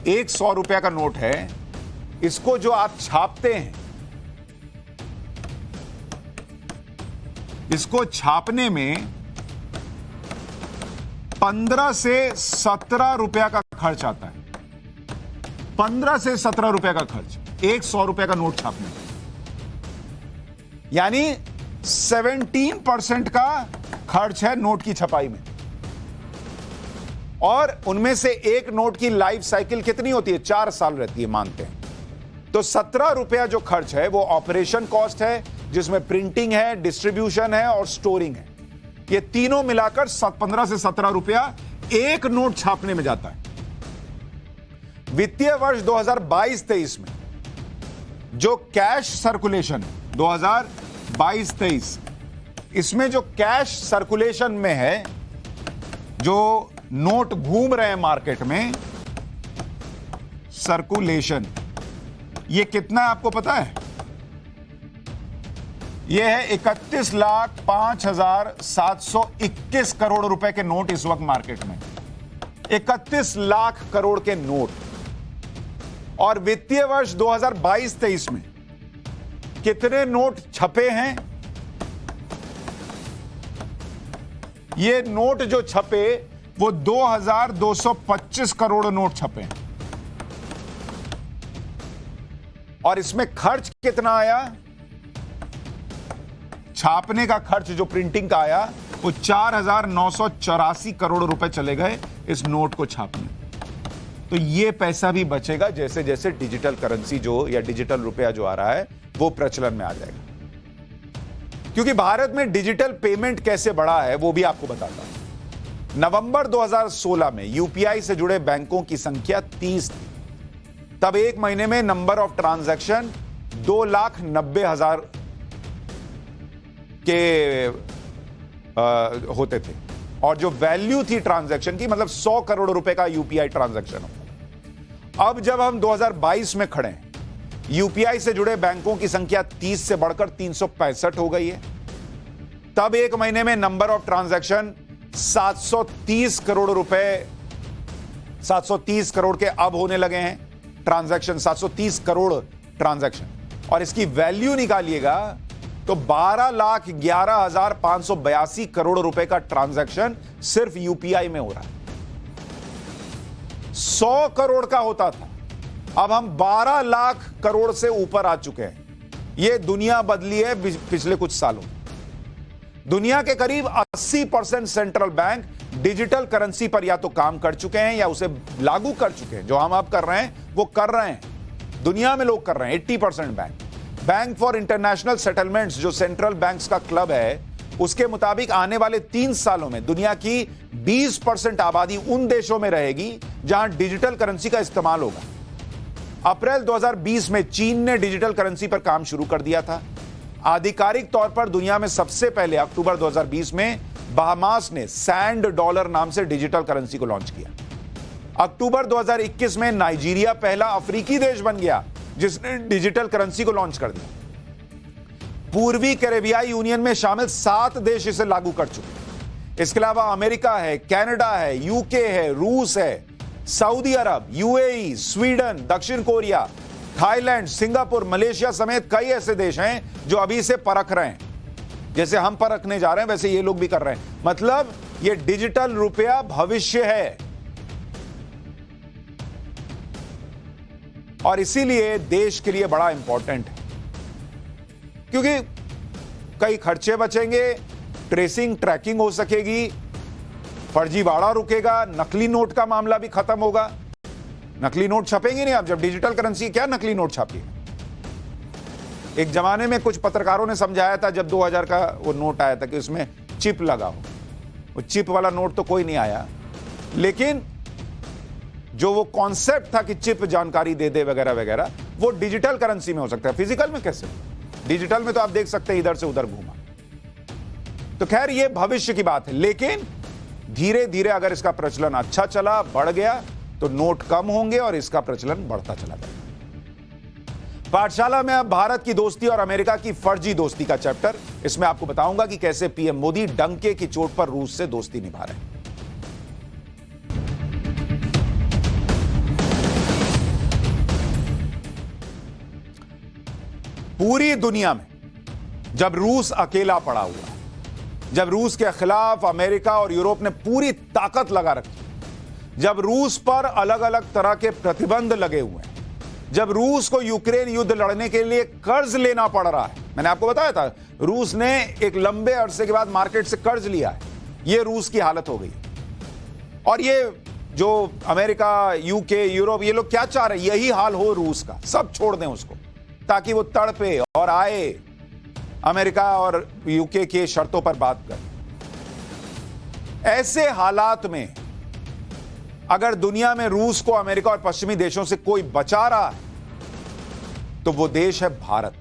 एक 100 रुपया का नोट है, इसको जो आप छापते हैं, इसको छापने में 15 से 17 रुपया का खर्च आता है। 15 से 17 रुपया का खर्च एक 100 रुपया का नोट छापने में, यानी 17% का खर्च है नोट की छपाई में। और उनमें से एक नोट की लाइफ साइकिल कितनी होती है? 4 साल रहती है मानते हैं। तो 17 रुपया जो खर्च है वो ऑपरेशन कॉस्ट है, जिसमें प्रिंटिंग है, डिस्ट्रीब्यूशन है और स्टोरिंग है। ये तीनों मिलाकर 15 से 17 रुपया एक नोट छापने में जाता है। वित्तीय वर्ष 2022-23 में जो कैश सर्कुलेशन है, 2022-23, इसमें जो कैश सर्कुलेशन में है, जो नोट घूम रहे हैं मार्केट में, सर्कुलेशन, ये कितना है आपको पता है? यह है 31,05,721 करोड़ रुपए के नोट इस वक्त मार्केट में। 31 लाख करोड़ के नोट। और वित्तीय वर्ष 2022-23 में कितने नोट छपे हैं? ये नोट जो छपे वो 2,225 करोड़ नोट छपे हैं। और इसमें खर्च कितना आया? छापने का खर्च जो प्रिंटिंग का आया वो 4,984 करोड़ रुपए चले गए इस नोट को छापने। तो ये पैसा भी बचेगा जैसे जैसे डिजिटल करेंसी जो या डिजिटल रुपया जो आ रहा है वो प्रचलन में आ जाएगा। क्योंकि भारत में डिजिटल पेमेंट कैसे बढ़ा है वो भी आपको बताता हूं। नवंबर 2016 में यूपीआई से जुड़े बैंकों की संख्या 30 थी। तब एक महीने में नंबर ऑफ ट्रांजैक्शन 2,90,000 के होते थे और जो वैल्यू थी ट्रांजैक्शन की, मतलब 100 करोड़ रुपए का यूपीआई ट्रांजैक्शन होता। अब जब हम 2022 में खड़े हैं, यूपीआई से जुड़े बैंकों की संख्या 30 से बढ़कर 365 हो गई है। तब एक महीने में नंबर ऑफ ट्रांजैक्शन 730 करोड़ रुपए, 730 करोड़ के अब होने लगे हैं ट्रांजैक्शन, 730 करोड़ ट्रांजैक्शन। और इसकी वैल्यू निकालिएगा तो 12,11,582 करोड़ रुपए का ट्रांजैक्शन सिर्फ यूपीआई में हो रहा है। 100 करोड़ का होता था, अब हम 12 लाख करोड़ से ऊपर आ चुके हैं। यह दुनिया बदली है पिछले कुछ सालों। दुनिया के करीब 80% सेंट्रल बैंक डिजिटल करेंसी पर या तो काम कर चुके हैं या उसे लागू कर चुके हैं। जो हम अब कर रहे हैं वो कर रहे हैं, दुनिया में लोग कर रहे हैं। 80% बैंक फॉर इंटरनेशनल सेटलमेंट्स, जो सेंट्रल बैंक्स का क्लब है, उसके मुताबिक आने वाले 3 सालों में दुनिया की 20% आबादी उन देशों में रहेगी जहां डिजिटल करेंसी का इस्तेमाल होगा। अप्रैल 2020 में चीन ने डिजिटल करेंसी पर काम शुरू कर दिया था। आधिकारिक तौर पर दुनिया में सबसे पहले अक्टूबर 2020 में बहामास ने सैंड डॉलर नाम से डिजिटल करेंसी को लॉन्च किया। अक्टूबर 2021 में नाइजीरिया पहला अफ्रीकी देश बन गया जिसने डिजिटल करेंसी को लॉन्च कर दिया। पूर्वी कैरेबियाई यूनियन में शामिल 7 देश इसे लागू कर चुके। इसके अलावा अमेरिका है, कनाडा है, यूके है, रूस है, सऊदी अरब, यूएई, स्वीडन, दक्षिण कोरिया, थाईलैंड, सिंगापुर, मलेशिया समेत कई ऐसे देश हैं जो अभी इसे परख रहे हैं। जैसे हम परखने जा रहे हैं वैसे ये लोग भी कर रहे हैं। मतलब ये डिजिटल रुपया भविष्य है और इसीलिए देश के लिए बड़ा इंपॉर्टेंट है, क्योंकि कई खर्चे बचेंगे, ट्रेसिंग ट्रैकिंग हो सकेगी, फर्जीवाड़ा रुकेगा, नकली नोट का मामला भी खत्म होगा। नकली नोट छपेंगे नहीं। आप जब डिजिटल करेंसी, क्या नकली नोट छापिए। एक जमाने में कुछ पत्रकारों ने समझाया था, जब 2000 का वो नोट आया था, कि उसमें चिप लगा हो। वो चिप वाला नोट तो कोई नहीं आया, लेकिन जो वो कॉन्सेप्ट था कि चिप जानकारी दे दे वगैरह वगैरह, वो डिजिटल करेंसी में हो सकता है। फिजिकल में कैसे? डिजिटल में तो आप देख सकते हैं इधर से उधर घूमा। तो खैर ये भविष्य की बात है, लेकिन धीरे धीरे अगर इसका प्रचलन अच्छा चला, बढ़ गया, तो नोट कम होंगे और इसका प्रचलन बढ़ता चला जाएगा। पाठशाला में अब भारत की दोस्ती और अमेरिका की फर्जी दोस्ती का चैप्टर। इसमें आपको बताऊंगा कि कैसे पीएम मोदी डंके की चोट पर रूस से दोस्ती निभा रहे हैं। पूरी दुनिया में जब रूस अकेला पड़ा हुआ, जब रूस के खिलाफ अमेरिका और यूरोप ने पूरी ताकत लगा रखी, जब रूस पर अलग अलग तरह के प्रतिबंध लगे हुए हैं, जब रूस को यूक्रेन युद्ध लड़ने के लिए कर्ज लेना पड़ रहा है, मैंने आपको बताया था रूस ने एक लंबे अरसे के बाद मार्केट से कर्ज लिया है, यह रूस की हालत हो गई। और ये जो अमेरिका, यूके, यूरोप, ये लोग क्या चाह रहे हैं? यही हाल हो रूस का। सब छोड़ दें उसको ताकि वो तड़पे और आए अमेरिका और यूके की शर्तों पर बात करें। ऐसे हालात में अगर दुनिया में रूस को अमेरिका और पश्चिमी देशों से कोई बचा रहा है तो वो देश है भारत,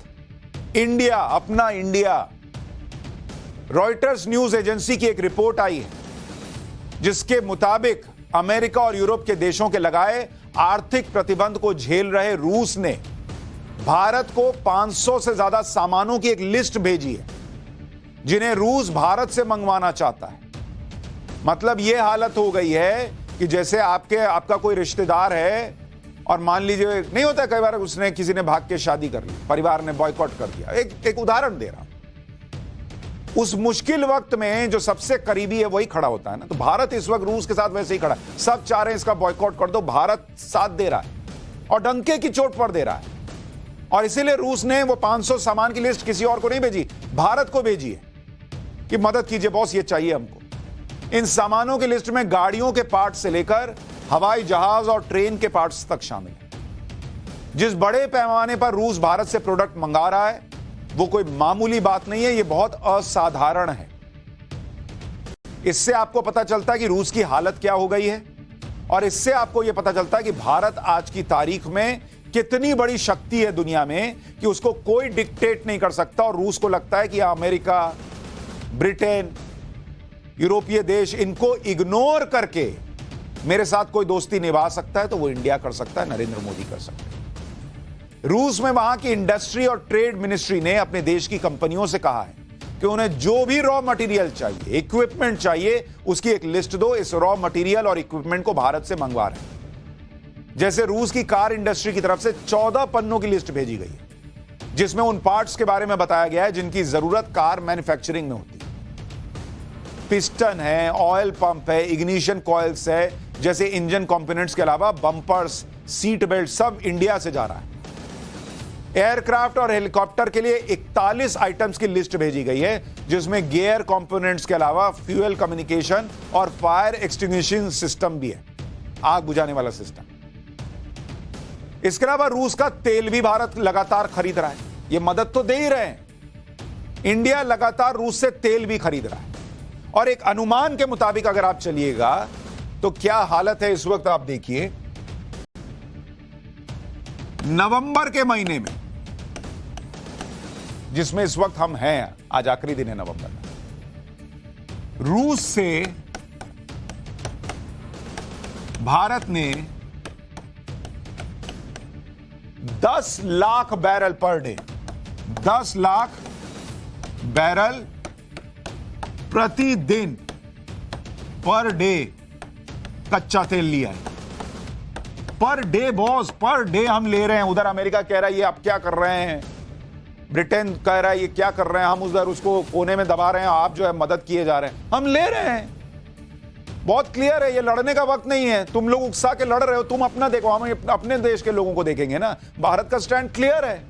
इंडिया, अपना इंडिया। रॉयटर्स न्यूज एजेंसी की एक रिपोर्ट आई है जिसके मुताबिक अमेरिका और यूरोप के देशों के लगाए आर्थिक प्रतिबंध को झेल रहे रूस ने भारत को 500 से ज्यादा सामानों की एक लिस्ट भेजी है जिन्हें रूस भारत से मंगवाना चाहता है। मतलब यह हालत हो गई है कि जैसे आपका कोई रिश्तेदार है और मान लीजिए, नहीं होता कई बार, उसने किसी ने भाग के शादी कर ली, परिवार ने बॉयकॉट कर दिया। एक उदाहरण दे रहा हूं। उस मुश्किल वक्त में जो सबसे करीबी है वही खड़ा होता है ना। तो भारत इस वक्त रूस के साथ वैसे ही खड़ा है। सब चाह रहे हैं इसका बॉयकॉट कर दो, भारत साथ दे रहा है और डंके की चोट पर दे रहा है। और इसीलिए रूस ने वो 500 सामान की लिस्ट किसी और को नहीं भेजी, भारत को भेजी है कि मदद कीजिए बॉस, ये चाहिए हमको। इन सामानों की लिस्ट में गाड़ियों के पार्ट से लेकर हवाई जहाज और ट्रेन के पार्ट्स तक शामिल है। जिस बड़े पैमाने पर रूस भारत से प्रोडक्ट मंगा रहा है वो कोई मामूली बात नहीं है, ये बहुत असाधारण है। इससे आपको पता चलता है कि रूस की हालत क्या हो गई है, और इससे आपको यह पता चलता है कि भारत आज की तारीख में कितनी बड़ी शक्ति है दुनिया में कि उसको कोई डिक्टेट नहीं कर सकता। और रूस को लगता है कि अमेरिका, ब्रिटेन, यूरोपीय देश, इनको इग्नोर करके मेरे साथ कोई दोस्ती निभा सकता है तो वो इंडिया कर सकता है, नरेंद्र मोदी कर सकते हैं। रूस में वहां की इंडस्ट्री और ट्रेड मिनिस्ट्री ने अपने देश की कंपनियों से कहा है कि उन्हें जो भी रॉ मटेरियल चाहिए, इक्विपमेंट चाहिए, उसकी एक लिस्ट दो। इस रॉ मटेरियल और इक्विपमेंट को भारत से मंगवा रहे हैं। जैसे रूस की कार इंडस्ट्री की तरफ से 14 पन्नों की लिस्ट भेजी गई है जिसमें उन पार्ट्स के बारे में बताया गया है जिनकी जरूरत कार मैन्युफैक्चरिंग में होती है। पिस्टन है, ऑयल पंप है, इग्निशन कॉइल्स है, जैसे इंजन कंपोनेंट्स के अलावा बम्पर्स, सीट बेल्ट सब इंडिया से जा रहा है। एयरक्राफ्ट और हेलीकॉप्टर के लिए 41 आइटम्स की लिस्ट भेजी गई है जिसमें गियर कंपोनेंट्स के अलावा फ्यूल, कम्युनिकेशन और फायर एक्सटिंग्विशिंग सिस्टम भी है, आग बुझाने वाला सिस्टम। इसके अलावा रूस का तेल भी भारत लगातार खरीद रहा है। ये मदद तो दे ही रहे हैं। इंडिया लगातार रूस से तेल भी खरीद रहा है और एक अनुमान के मुताबिक अगर आप चलिएगा तो क्या हालत है इस वक्त आप देखिए। नवंबर के महीने में, जिसमें इस वक्त हम हैं, आज आखिरी दिन है नवंबर का, रूस से भारत ने 10 lakh barrel per day, 10 lakh barrel प्रतिदिन पर डे कच्चा तेल लिया है। Per day boss, per day हम ले रहे हैं। उधर अमेरिका कह रहा है ये आप क्या कर रहे हैं, ब्रिटेन कह रहा है ये क्या कर रहे हैं, हम उधर उसको कोने में दबा रहे हैं, आप जो है मदद किए जा रहे हैं। हम ले रहे हैं, बहुत क्लियर है। ये लड़ने का वक्त नहीं है। तुम लोग उकसा के लड़ रहे हो, तुम अपना देखो, हम अपने देश के लोगों को देखेंगे ना। भारत का स्टैंड क्लियर है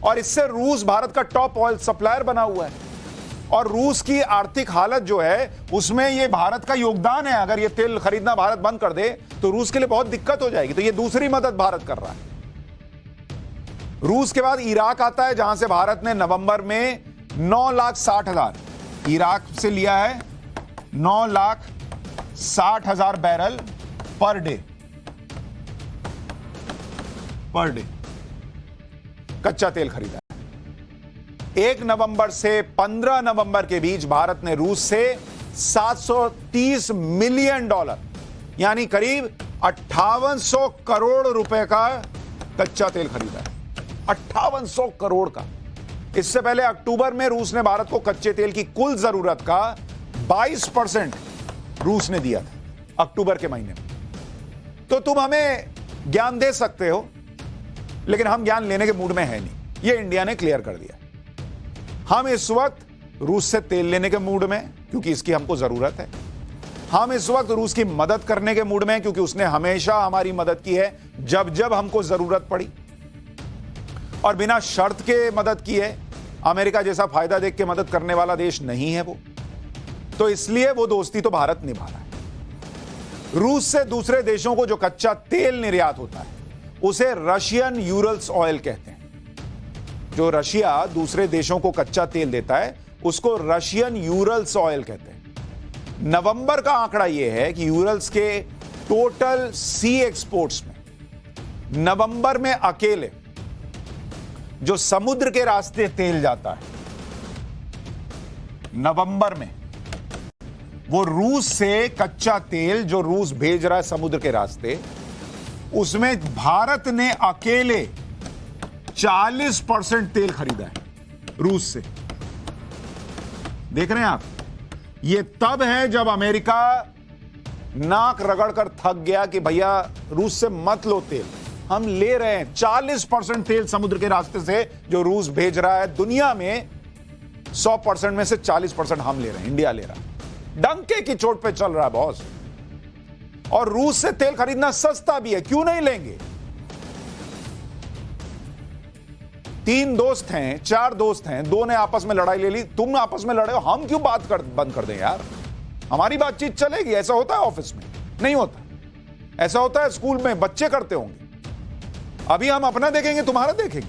और इससे रूस भारत का टॉप ऑयल सप्लायर बना हुआ है और रूस की आर्थिक हालत जो है उसमें ये भारत का योगदान है। अगर ये तेल खरीदना भारत बंद कर दे तो रूस के लिए बहुत दिक्कत हो जाएगी। तो ये दूसरी मदद भारत कर रहा है। रूस के बाद इराक आता है जहां से भारत ने नवंबर में 9,60,000 इराक से लिया है, 9,60,000 बैरल पर डे कच्चा तेल खरीदा है। 1 नवंबर से 15 नवंबर के बीच भारत ने रूस से $730 मिलियन यानी करीब 5800 करोड़ रुपए का कच्चा तेल खरीदा है। 5800 करोड़ का। इससे पहले अक्टूबर में रूस ने भारत को कच्चे तेल की कुल जरूरत का 22% रूस ने दिया था अक्टूबर के महीने में। तो तुम हमें ज्ञान दे सकते हो लेकिन हम ज्ञान लेने के मूड में है नहीं, यह इंडिया ने क्लियर कर दिया। हम इस वक्त रूस से तेल लेने के मूड में क्योंकि इसकी हमको जरूरत है। हम इस वक्त रूस की मदद करने के मूड में क्योंकि उसने हमेशा हमारी मदद की है जब जब हमको जरूरत पड़ी और बिना शर्त के मदद की है। अमेरिका जैसा फायदा देख के मदद करने वाला देश नहीं है वो, तो इसलिए वो दोस्ती तो भारत निभा रहा है। रूस से दूसरे देशों को जो कच्चा तेल निर्यात होता है उसे रशियन यूरल्स ऑयल कहते हैं। जो रशिया दूसरे देशों को कच्चा तेल देता है उसको रशियन यूरल्स ऑयल कहते हैं। नवंबर का आंकड़ा यह है कि यूरल्स के टोटल सी एक्सपोर्ट्स में नवंबर में अकेले जो समुद्र के रास्ते तेल जाता है, नवंबर में वो रूस से कच्चा तेल जो रूस भेज रहा है समुद्र के रास्ते, उसमें भारत ने अकेले 40% तेल खरीदा है रूस से। देख रहे हैं आप, ये तब है जब अमेरिका नाक रगड़कर थक गया कि भैया रूस से मत लो तेल, हम ले रहे हैं 40% तेल समुद्र के रास्ते से जो रूस भेज रहा है। दुनिया में 100% में से 40% हम ले रहे हैं, इंडिया ले रहा है। डंके की चोट पे चल रहा है बॉस। और रूस से तेल खरीदना सस्ता भी है, क्यों नहीं लेंगे। 3 दोस्त हैं, 4 दोस्त हैं, 2 ने आपस में लड़ाई ले ली, तुम आपस में लड़े हो, हम क्यों बंद कर दें यार। हमारी बातचीत चलेगी। ऐसा होता है ऑफिस में? नहीं होता। ऐसा होता है स्कूल में, बच्चे करते होंगे। अभी हम अपना देखेंगे, तुम्हारा देखेंगे।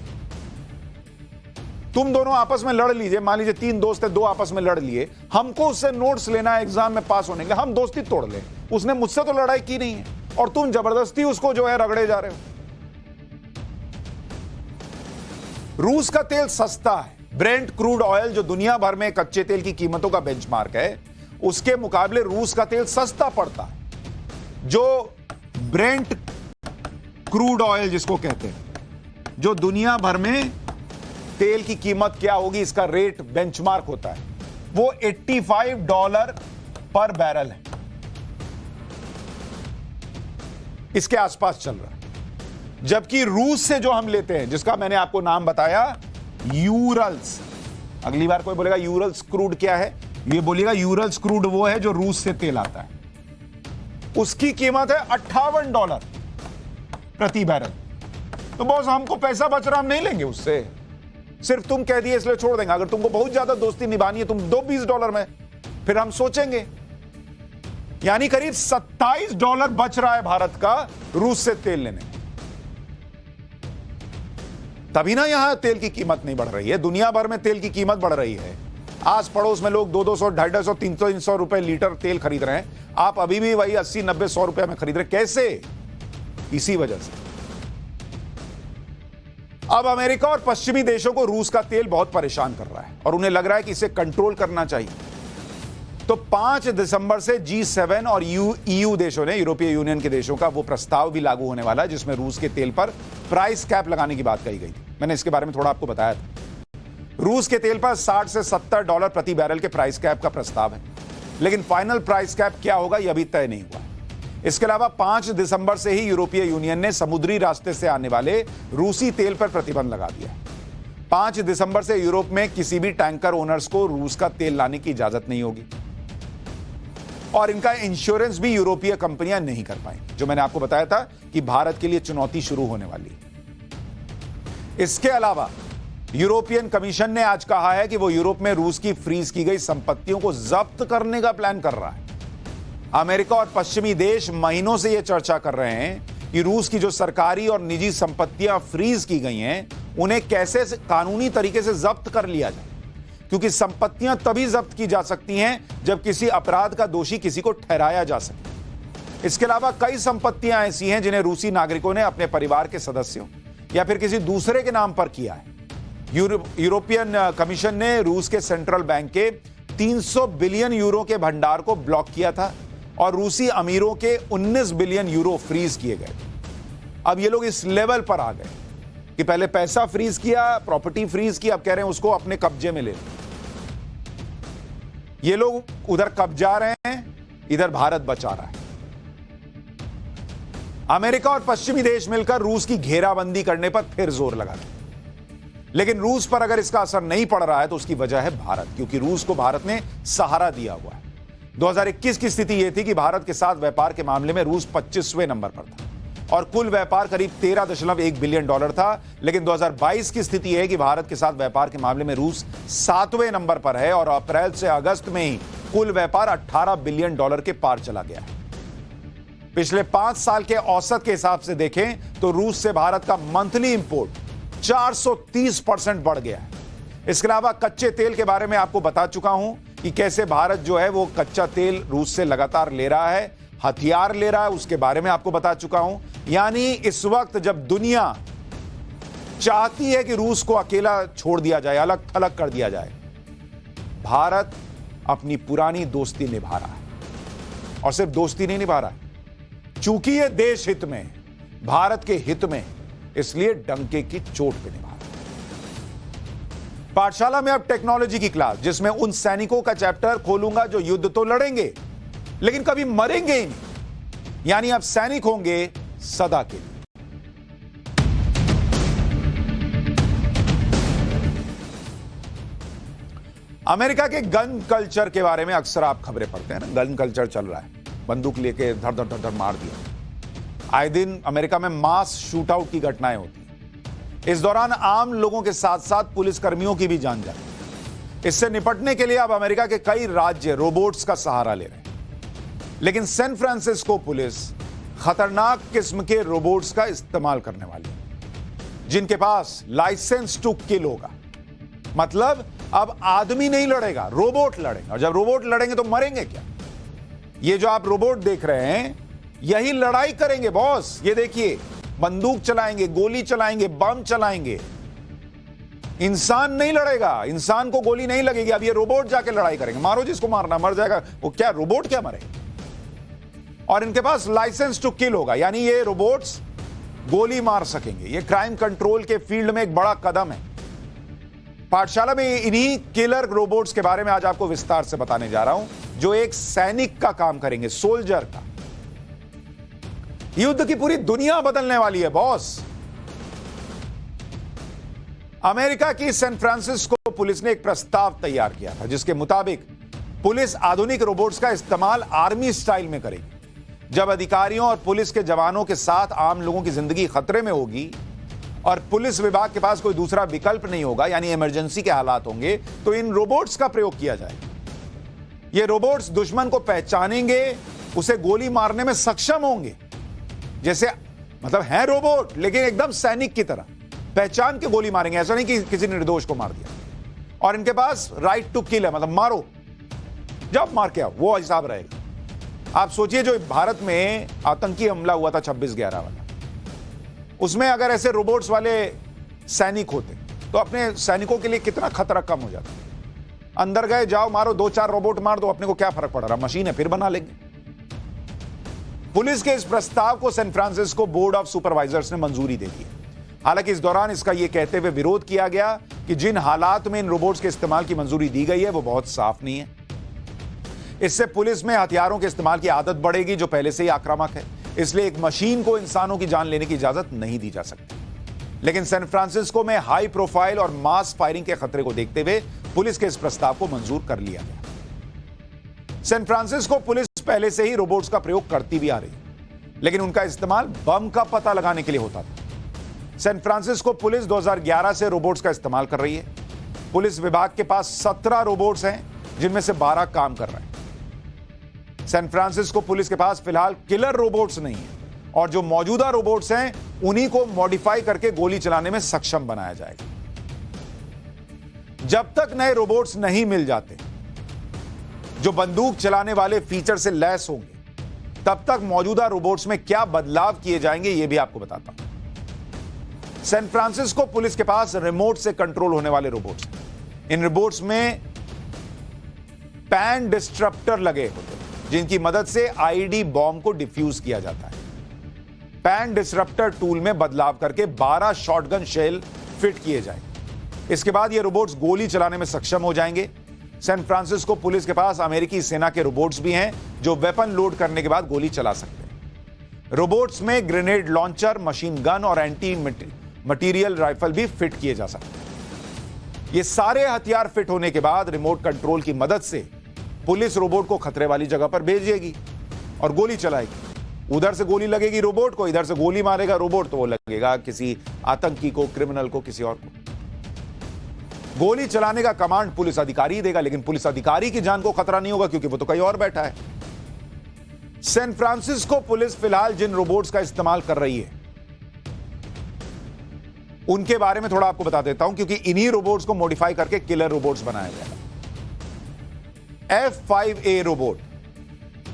तुम दोनों आपस में लड़ लीजिए, मान लीजिए 3 दोस्त है, 2 आपस में लड़ लिए, हमको उससे नोट्स लेना है एग्जाम में पास होने के लिए, हम दोस्ती तोड़ लें। उसने मुझसे तो लड़ाई की नहीं है और तुम जबरदस्ती उसको जो है रगड़े जा रहे हो। रूस का तेल सस्ता है। ब्रेंट क्रूड ऑयल जो दुनिया भर में कच्चे तेल की कीमतों का बेंचमार्क है, उसके मुकाबले रूस का तेल सस्ता पड़ता है। जो ब्रेंट क्रूड ऑयल जिसको कहते हैं, जो दुनिया भर में तेल की कीमत क्या होगी इसका रेट बेंचमार्क होता है, वो $85 पर बैरल है, इसके आसपास चल रहा है। जबकि रूस से जो हम लेते हैं, जिसका मैंने आपको नाम बताया, यूरल्स, अगली बार कोई बोलेगा यूरल्स क्रूड क्या है, ये बोलेगा यूरल्स क्रूड वो है जो रूस से तेल आता है, उसकी कीमत है $58 प्रति बैरल। तो बॉस हमको पैसा बच रहा, हम नहीं लेंगे उससे, सिर्फ तुम कह दिए इसलिए छोड़ देंगे। अगर तुमको बहुत ज्यादा दोस्ती निभानी है, तुम दो $20 में, फिर हम सोचेंगे। यानी करीब $27 बच रहा है भारत का रूस से तेल लेने में। तभी ना यहां तेल की कीमत नहीं बढ़ रही है, दुनिया भर में तेल की कीमत बढ़ रही है। आस पड़ोस में लोग 200, 250, 300 रुपए लीटर तेल खरीद रहे हैं, आप अभी भी वही 80, 90, 100 रुपए में खरीद रहे। कैसे? इसी वजह से। अब अमेरिका और पश्चिमी देशों को रूस का तेल बहुत परेशान कर रहा है और उन्हें लग रहा है कि इसे कंट्रोल करना चाहिए। तो 5 दिसंबर से G7 और EU देशों ने, यूरोपीय यूनियन के देशों का वो प्रस्ताव भी लागू होने वाला है जिसमें रूस के तेल पर प्राइस कैप लगाने की बात कही गई थी। मैंने इसके बारे में थोड़ा आपको बताया था। रूस के तेल पर $60 से $70 प्रति बैरल के प्राइस कैप का प्रस्ताव है, लेकिन फाइनल प्राइस कैप क्या होगा यह अभी तय नहीं हुआ। इसके अलावा 5 दिसंबर से ही यूरोपीय यूनियन ने समुद्री रास्ते से आने वाले रूसी तेल पर प्रतिबंध लगा दिया। 5 दिसंबर से यूरोप में किसी भी टैंकर ओनर्स को रूस का तेल लाने की इजाजत नहीं होगी और इनका इंश्योरेंस भी यूरोपीय कंपनियां नहीं कर पाएंगी, जो मैंने आपको बताया था कि भारत के लिए चुनौती शुरू होने वाली है। इसके अलावा यूरोपियन कमीशन ने आज कहा है कि वो यूरोप में रूस की फ्रीज की गई संपत्तियों को जब्त करने का प्लान कर रहा है। अमेरिका और पश्चिमी देश महीनों से यह चर्चा कर रहे हैं कि रूस की जो सरकारी और निजी संपत्तियां फ्रीज की गई हैं, उन्हें कैसे कानूनी तरीके से जब्त कर लिया जाए, क्योंकि संपत्तियां तभी जब्त की जा सकती हैं जब किसी अपराध का दोषी किसी को ठहराया जा सके। इसके अलावा कई संपत्तियां ऐसी हैं जिन्हें रूसी नागरिकों ने अपने परिवार के सदस्यों या फिर किसी दूसरे के नाम पर किया है। यूरोपियन कमीशन ने रूस के सेंट्रल बैंक के 300 बिलियन यूरो के भंडार को ब्लॉक किया था और रूसी अमीरों के 19 बिलियन यूरो फ्रीज किए गए। अब ये लोग इस लेवल पर आ गए कि पहले पैसा फ्रीज किया, प्रॉपर्टी फ्रीज की, अब कह रहे हैं उसको अपने कब्जे में ले। ये लोग उधर कब्जा रहे हैं, इधर भारत बचा रहा है। अमेरिका और पश्चिमी देश मिलकर रूस की घेराबंदी करने पर फिर जोर लगा रहे हैं, लेकिन रूस पर अगर इसका असर नहीं पड़ रहा है तो उसकी वजह है भारत, क्योंकि रूस को भारत ने सहारा दिया हुआ है। 2021 की स्थिति यह थी कि भारत के साथ व्यापार के मामले में रूस 25वें नंबर पर था और कुल व्यापार करीब $13.1 बिलियन था, लेकिन 2022 की स्थिति है कि भारत के साथ व्यापार के मामले में रूस 7वें नंबर पर है और अप्रैल से अगस्त में ही कुल व्यापार $18 बिलियन के पार चला गया है। पिछले 5 साल के औसत के हिसाब से देखें तो रूस से भारत का मंथली इंपोर्ट 430% बढ़ गया है। इसके अलावा कच्चे तेल के बारे में आपको बता चुका हूं कि कैसे भारत जो है वो कच्चा तेल रूस से लगातार ले रहा है, हथियार ले रहा है, उसके बारे में आपको बता चुका हूं। यानी इस वक्त जब दुनिया चाहती है कि रूस को अकेला छोड़ दिया जाए, अलग थलग कर दिया जाए, भारत अपनी पुरानी दोस्ती निभा रहा है। और सिर्फ दोस्ती नहीं निभा रहा है, चूंकि यह देश हित में, भारत के हित में, इसलिए डंके की चोट पे निभा रहा है। पाठशाला में अब टेक्नोलॉजी की क्लास, जिसमें उन सैनिकों का चैप्टर खोलूंगा जो युद्ध तो लड़ेंगे लेकिन कभी मरेंगे ही नहीं, यानी अब सैनिक होंगे सदा के लिए। अमेरिका के गन कल्चर के बारे में अक्सर आप खबरें पढ़ते हैं ना, गन कल्चर चल रहा है, बंदूक लेके धड़ धड़ धड़ धड़ मार दिया। आए दिन अमेरिका में मास शूटआउट की घटनाएं होती हैं। इस दौरान आम लोगों के साथ साथ पुलिसकर्मियों की भी जान जाती। इससे निपटने के लिए अब अमेरिका के कई राज्य रोबोट्स का सहारा ले रहे हैं, लेकिन सैन फ्रांसिस्को पुलिस खतरनाक किस्म के रोबोट्स का इस्तेमाल करने वाली है, जिनके पास लाइसेंस टू किल होगा। मतलब अब आदमी नहीं लड़ेगा, रोबोट लड़ेगा। और जब रोबोट लड़ेंगे तो मरेंगे क्या? ये जो आप रोबोट देख रहे हैं, यही लड़ाई करेंगे बॉस। ये देखिए, बंदूक चलाएंगे, गोली चलाएंगे, बम चलाएंगे। इंसान नहीं लड़ेगा, इंसान को गोली नहीं लगेगी। अब ये रोबोट जाके लड़ाई करेंगे। मारो जिसको मारना, मर जाएगा वो। क्या रोबोट क्या मरेगा? और इनके पास लाइसेंस टू किल होगा, यानी ये रोबोट्स गोली मार सकेंगे। ये क्राइम कंट्रोल के फील्ड में एक बड़ा कदम है। पाठशाला में इन्हीं किलर रोबोट्स के बारे में आज आपको विस्तार से बताने जा रहा हूं, जो एक सैनिक का काम करेंगे, सोल्जर का। युद्ध की पूरी दुनिया बदलने वाली है बॉस। अमेरिका की सैन फ्रांसिस्को पुलिस ने एक प्रस्ताव तैयार किया था, जिसके मुताबिक पुलिस आधुनिक रोबोट्स का इस्तेमाल आर्मी स्टाइल में करेगी। जब अधिकारियों और पुलिस के जवानों के साथ आम लोगों की जिंदगी खतरे में होगी और पुलिस विभाग के पास कोई दूसरा विकल्प नहीं होगा, यानी इमरजेंसी के हालात होंगे, तो इन रोबोट्स का प्रयोग किया जाएगा। ये रोबोट्स दुश्मन को पहचानेंगे, उसे गोली मारने में सक्षम होंगे। जैसे मतलब हैं रोबोट, लेकिन एकदम सैनिक की तरह पहचान के गोली मारेंगे। ऐसा नहीं कि किसी निर्दोष को मार दिया। और इनके पास राइट टू किल है, मतलब मारो, जब मार के आओ, वो हिसाब रहेगा। आप सोचिए, जो भारत में आतंकी हमला हुआ था 26/11 वाला, उसमें अगर ऐसे रोबोट्स वाले सैनिक होते तो अपने सैनिकों के लिए कितना खतरा कम हो जाता। अंदर गए, जाओ मारो, 2-4 रोबोट मार दो, अपने को क्या फर्क पड़ रहा, मशीन है, फिर बना लेंगे। पुलिस के इस प्रस्ताव को San Francisco board of supervisors ने मंजूरी दे दी। हालांकि इस दौरान इसका यह कहते हुए विरोध किया गया कि जिन हालात में इन रोबोट्स के इस्तेमाल की मंजूरी दी गई है वो बहुत साफ नहीं है। इससे पुलिस में हथियारों के इस्तेमाल की आदत बढ़ेगी, जो पहले से ही आक्रामक है। इसलिए एक मशीन को इंसानों की जान लेने की इजाजत नहीं दी जा सकती। लेकिन सैन फ्रांसिस्को में हाई प्रोफाइल और मास फायरिंग के खतरे को देखते हुए पुलिस के इस प्रस्ताव को मंजूर कर लिया गया। सैन फ्रांसिस्को पुलिस पहले से ही रोबोट्स का प्रयोग करती भी आ रही है, लेकिन उनका इस्तेमाल बम का पता लगाने के लिए होता था। सैन फ्रांसिस्को पुलिस 2011 से रोबोट्स का इस्तेमाल कर रही है। पुलिस विभाग के पास 17 रोबोट्स हैं, जिनमें से 12 काम कर रहे हैं। सैन फ्रांसिस्को पुलिस के पास फिलहाल किलर रोबोट्स नहीं है, और जो मौजूदा रोबोट्स हैं उन्हीं को मॉडिफाई करके गोली चलाने में सक्षम बनाया जाएगा। जब तक नए रोबोट्स नहीं मिल जाते जो बंदूक चलाने वाले फीचर से लैस होंगे, तब तक मौजूदा रोबोट्स में क्या बदलाव किए जाएंगे, यह भी आपको बताता हूं। सैन फ्रांसिस्को पुलिस के पास रिमोट से कंट्रोल होने वाले रोबोट्स हैं। इन रोबोट्स में पैन डिस्ट्रप्टर लगे होते हैं, जिनकी मदद से आईडी बॉम्ब को डिफ्यूज किया जाता है। पैन डिस्ट्रप्टर टूल में बदलाव करके 12 शॉटगन शेल फिट किए जाएंगे। इसके बाद ये रोबोट्स गोली चलाने में सक्षम हो जाएंगे। सैन फ्रांसिस्को पुलिस के पास अमेरिकी सेना के रोबोट्स भी हैं, जो वेपन लोड करने के बाद गोली चला सकते हैं। रोबोट्स में ग्रेनेड लॉन्चर, मशीन गन और एंटी मटीरियल राइफल भी फिट किए जा सकते हैं। ये सारे हथियार फिट होने के बाद रिमोट कंट्रोल की मदद से पुलिस रोबोट को खतरे वाली जगह पर भेजेगी और गोली चलाएगी। उधर से गोली लगेगी रोबोट को, इधर से गोली मारेगा रोबोट तो वो लगेगा किसी आतंकी को, क्रिमिनल को, किसी और को। गोली चलाने का कमांड पुलिस अधिकारी ही देगा, लेकिन पुलिस अधिकारी की जान को खतरा नहीं होगा, क्योंकि वो तो कहीं और बैठा है। सैन फ्रांसिस्को पुलिस फिलहाल जिन रोबोट्स का इस्तेमाल कर रही है उनके बारे में थोड़ा आपको बता देता हूं, क्योंकि इन्हीं रोबोट्स को मॉडिफाई करके किलर रोबोट्स बनाया जाएगा। F5A रोबोट,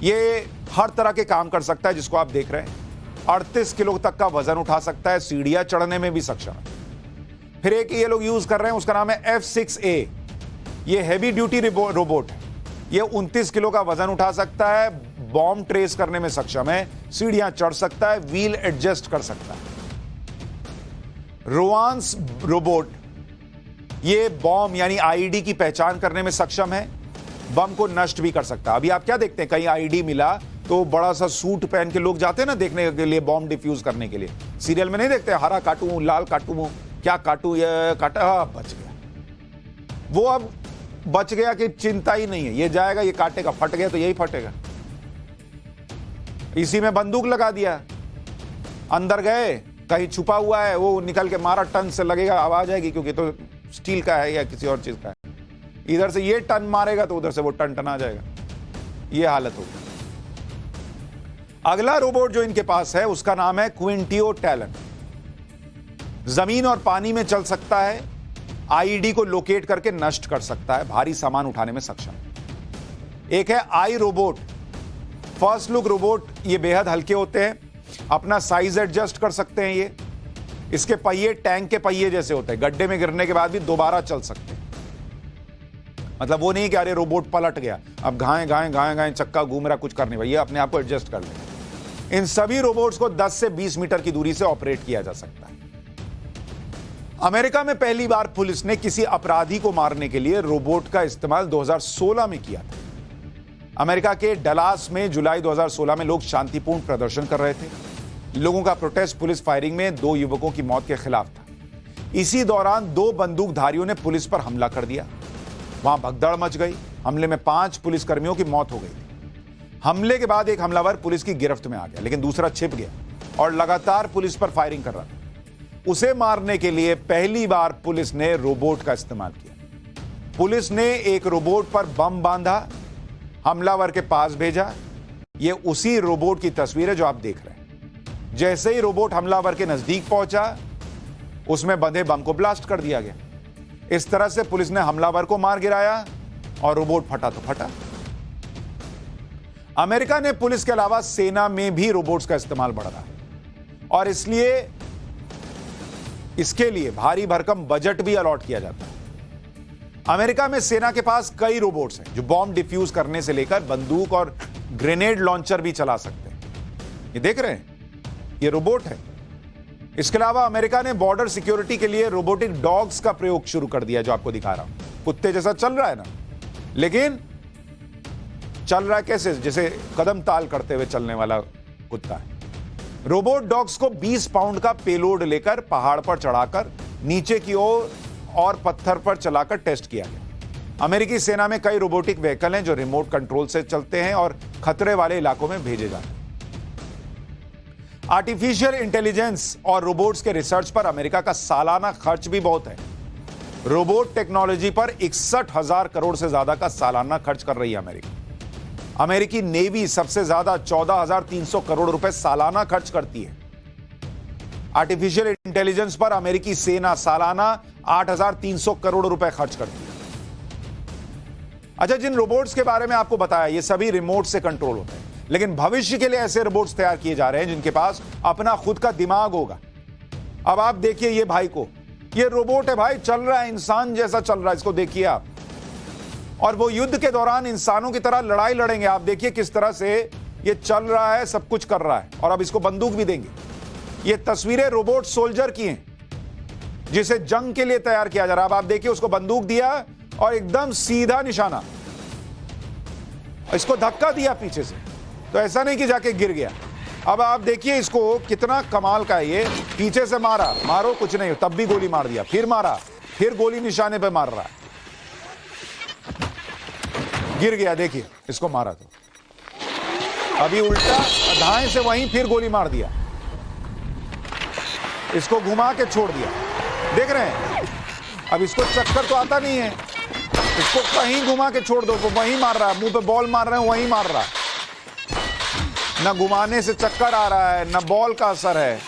ये हर तरह के काम कर सकता है जिसको आप देख रहे हैं। 38 किलो तक का वजन उठा सकता है, सीढ़ियां चढ़ने में भी सक्षम है। फिर एक ये लोग यूज कर रहे हैं, उसका नाम है F6A। ये हैवी ड्यूटी रोबोट है। ये 29 किलो का वजन उठा सकता है, बॉम्ब ट्रेस करने में सक्षम है, सीढ़ियां चढ़ सकता है, व्हील एडजस्ट कर सकता है। रोवांस रोबोट, ये बॉम्ब यानी आईडी की पहचान करने में सक्षम है, बम को नष्ट भी कर सकता है। अभी आप क्या देखते हैं, कहीं आईडी मिला तो बड़ा सा सूट पहन के लोग जाते हैं ना देखने के लिए, बॉम्ब डिफ्यूज करने के लिए। सीरियल में नहीं देखते, हरा काटूं, लाल काटूं, क्या काटूं, ये काटा, हाँ बच गया। वो अब बच गया कि चिंता ही नहीं है, ये जाएगा, ये काटेगा, फट गया तो यही फटेगा। इसी में बंदूक लगा दिया, अंदर गए, कहीं छुपा हुआ है, वो निकल के मारा, टन से लगेगा, आवाज आएगी, क्योंकि तो स्टील का है या किसी और चीज का है। इधर से ये टन मारेगा तो उधर से वो टन टन आ जाएगा। ये हालत होगी। अगला रोबोट जो इनके पास है उसका नाम है क्विंटियो टैलेंट। जमीन और पानी में चल सकता है, आईईडी को लोकेट करके नष्ट कर सकता है, भारी सामान उठाने में सक्षम। एक है आई रोबोट। फर्स्ट लुक रोबोट, ये बेहद हल्के होते हैं, अपना साइज एडजस्ट कर सकते हैं। ये इसके पहिए टैंक के पहिए जैसे होते हैं, गड्ढे में गिरने के बाद भी दोबारा चल सकते हैं। मतलब वो नहीं कि अरे रोबोट पलट गया, अब घाए घाए घाए घाए चक्का घूम रहा, कुछ कर नहीं भाई, ये अपने आप को एडजस्ट कर लेगा। इन सभी रोबोट्स को 10 से 20 मीटर की दूरी से ऑपरेट किया जा सकता है। अमेरिका में पहली बार पुलिस ने किसी अपराधी को मारने के लिए रोबोट का इस्तेमाल 2016 में किया था। अमेरिका के डलास में जुलाई 2016 में लोग शांतिपूर्ण प्रदर्शन कर रहे थे। लोगों का प्रोटेस्ट पुलिस फायरिंग में 2 युवकों की मौत के खिलाफ था। इसी दौरान 2 बंदूकधारियों ने पुलिस पर हमला कर दिया। वहां भगदड़ मच गई। हमले में 5 पुलिसकर्मियों की मौत हो गई थी। हमले के बाद एक हमलावर पुलिस की गिरफ्त में आ गया, लेकिन दूसरा छिप गया और लगातार पुलिस पर फायरिंग कर रहा था। उसे मारने के लिए पहली बार पुलिस ने रोबोट का इस्तेमाल किया। पुलिस ने एक रोबोट पर बम बांधा, हमलावर के पास भेजा। यह उसी रोबोट की तस्वीर है जो आप देख रहे हैं। जैसे ही रोबोट हमलावर के नजदीक पहुंचा, उसमें बंधे बम को ब्लास्ट कर दिया गया। इस तरह से पुलिस ने हमलावर को मार गिराया और रोबोट फटा तो फटा। अमेरिका ने पुलिस के अलावा सेना में भी रोबोट्स का इस्तेमाल बढ़ा है और इसके लिए भारी भरकम बजट भी अलॉट किया जाता है। अमेरिका में सेना के पास कई रोबोट्स हैं जो बॉम्ब डिफ्यूज करने से लेकर बंदूक और ग्रेनेड लॉन्चर भी चला सकते हैं। ये देख रहे हैं, ये रोबोट है। इसके अलावा अमेरिका ने बॉर्डर सिक्योरिटी के लिए रोबोटिक डॉग्स का प्रयोग शुरू कर दिया, जो आपको दिखा रहा हूं। कुत्ते जैसा चल रहा है ना, लेकिन चल रहा है कैसे? जैसे कदम ताल करते हुए चलने वाला कुत्ता है। रोबोट डॉग्स को 20 पाउंड का पेलोड लेकर पहाड़ पर चढ़ाकर नीचे की ओर और पत्थर पर चलाकर टेस्ट किया गया। अमेरिकी सेना में कई रोबोटिक व्हीकल हैं जो रिमोट कंट्रोल से चलते हैं और खतरे वाले इलाकों में भेजे जाते हैं। आर्टिफिशियल इंटेलिजेंस और रोबोट्स के रिसर्च पर अमेरिका का सालाना खर्च भी बहुत है। रोबोट टेक्नोलॉजी पर 61,000 करोड़ से ज्यादा का सालाना खर्च कर रही है अमेरिका। अमेरिकी नेवी सबसे ज्यादा 14,300 करोड़ रुपए सालाना खर्च करती है। आर्टिफिशियल इंटेलिजेंस पर अमेरिकी सेना सालाना 8,300 करोड़ रुपए खर्च करती है। अच्छा, जिन रोबोट्स के बारे में आपको बताया, ये सभी रिमोट से कंट्रोल होते हैं, लेकिन भविष्य के लिए ऐसे रोबोट्स तैयार किए जा रहे हैं जिनके पास अपना खुद का दिमाग होगा। अब आप देखिए ये भाई को, ये रोबोट है भाई, चल रहा है, इंसान जैसा चल रहा है, इसको देखिए आप। और वो युद्ध के दौरान इंसानों की तरह लड़ाई लड़ेंगे। आप देखिए किस तरह से ये चल रहा है, सब कुछ कर रहा है, और अब इसको बंदूक भी देंगे। ये तस्वीरें रोबोट सोल्जर की हैं जिसे जंग के लिए तैयार किया जा रहा है। अब आप देखिए, उसको बंदूक दिया और एकदम सीधा निशाना, इसको धक्का दिया पीछे से, तो ऐसा नहीं कि जाके गिर गया। अब आप देखिए इसको, कितना कमाल का है। ये पीछे से मारा, मारो कुछ नहीं, तब भी गोली मार दिया, फिर मारा, फिर गोली निशाने पे मार रहा है, गिर गया। देखिए इसको मारा तो अभी उल्टा दाएं से वहीं फिर गोली मार दिया, इसको घुमा के छोड़ दिया। देख रहे हैं, अब इसको चक्कर तो आता नहीं है, इसको कहीं घुमा के छोड़ दो, वो वहीं मार रहा है, मुंह पे बॉल मार रहे हैं, वहीं मार रहा है। ना घुमाने से चक्कर आ रहा है, ना बॉल का असर है,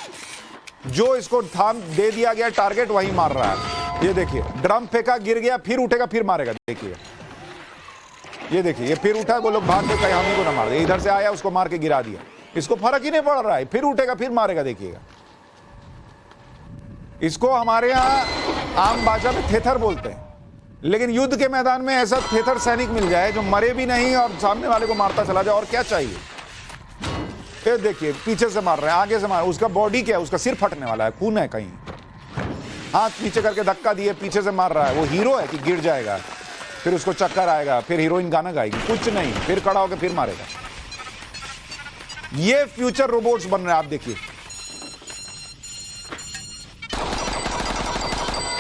जो इसको थाम दे दिया गया टारगेट वहीं मार रहा है। ये देखिए, ड्रम फेंका, गिर गया, फिर उठेगा, फिर मारेगा। देखिए ये देखिए, ये फिर उठा, वो लोग भाग के कहीं हम को ना मार दे, इधर से आया, उसको मार के गिरा दिया, इसको फर्क ही नहीं पड़ रहा है, फिर उठेगा, फिर मारेगा। देखिएगा, इसको हमारे यहां आम भाषा में थेथर बोलते हैं, लेकिन युद्ध के मैदान में ऐसा थेथर सैनिक मिल जाए जो मरे भी नहीं और सामने वाले को मारता चला जाए, और क्या चाहिए। फिर देखिए, पीछे से मार रहे हैं, आगे से मार, उसका बॉडी क्या है, उसका सिर फटने वाला है, खून है कहीं, हाथ पीछे करके धक्का दिए, पीछे से मार रहा है। वो हीरो है कि गिर जाएगा, फिर उसको चक्कर आएगा, फिर हीरोइन गाना गाएगी, कुछ नहीं, फिर खड़ा होकर फिर मारेगा। ये फ्यूचर रोबोट्स बन रहे हैं, आप देखिए।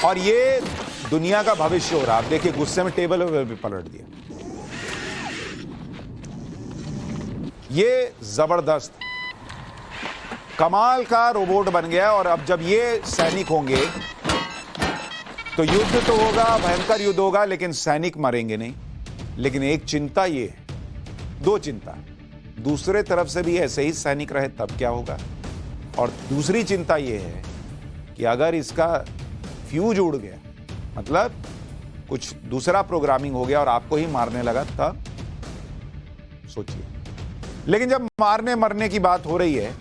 और ये दुनिया का भविष्य हो रहा है। आप देखिए, गुस्से में टेबल भी पलट दिया। ये जबरदस्त कमाल का रोबोट बन गया। और अब जब ये सैनिक होंगे तो युद्ध तो होगा, भयंकर युद्ध होगा, लेकिन सैनिक मरेंगे नहीं। लेकिन एक चिंता ये है, 2 चिंता, दूसरे तरफ से भी ऐसे ही सैनिक रहे तब क्या होगा। और दूसरी चिंता ये है कि अगर इसका फ्यूज उड़ गया मतलब कुछ दूसरा प्रोग्रामिंग हो गया और आपको ही मारने लगा, तब सोचिए। लेकिन जब मारने मरने की बात हो रही है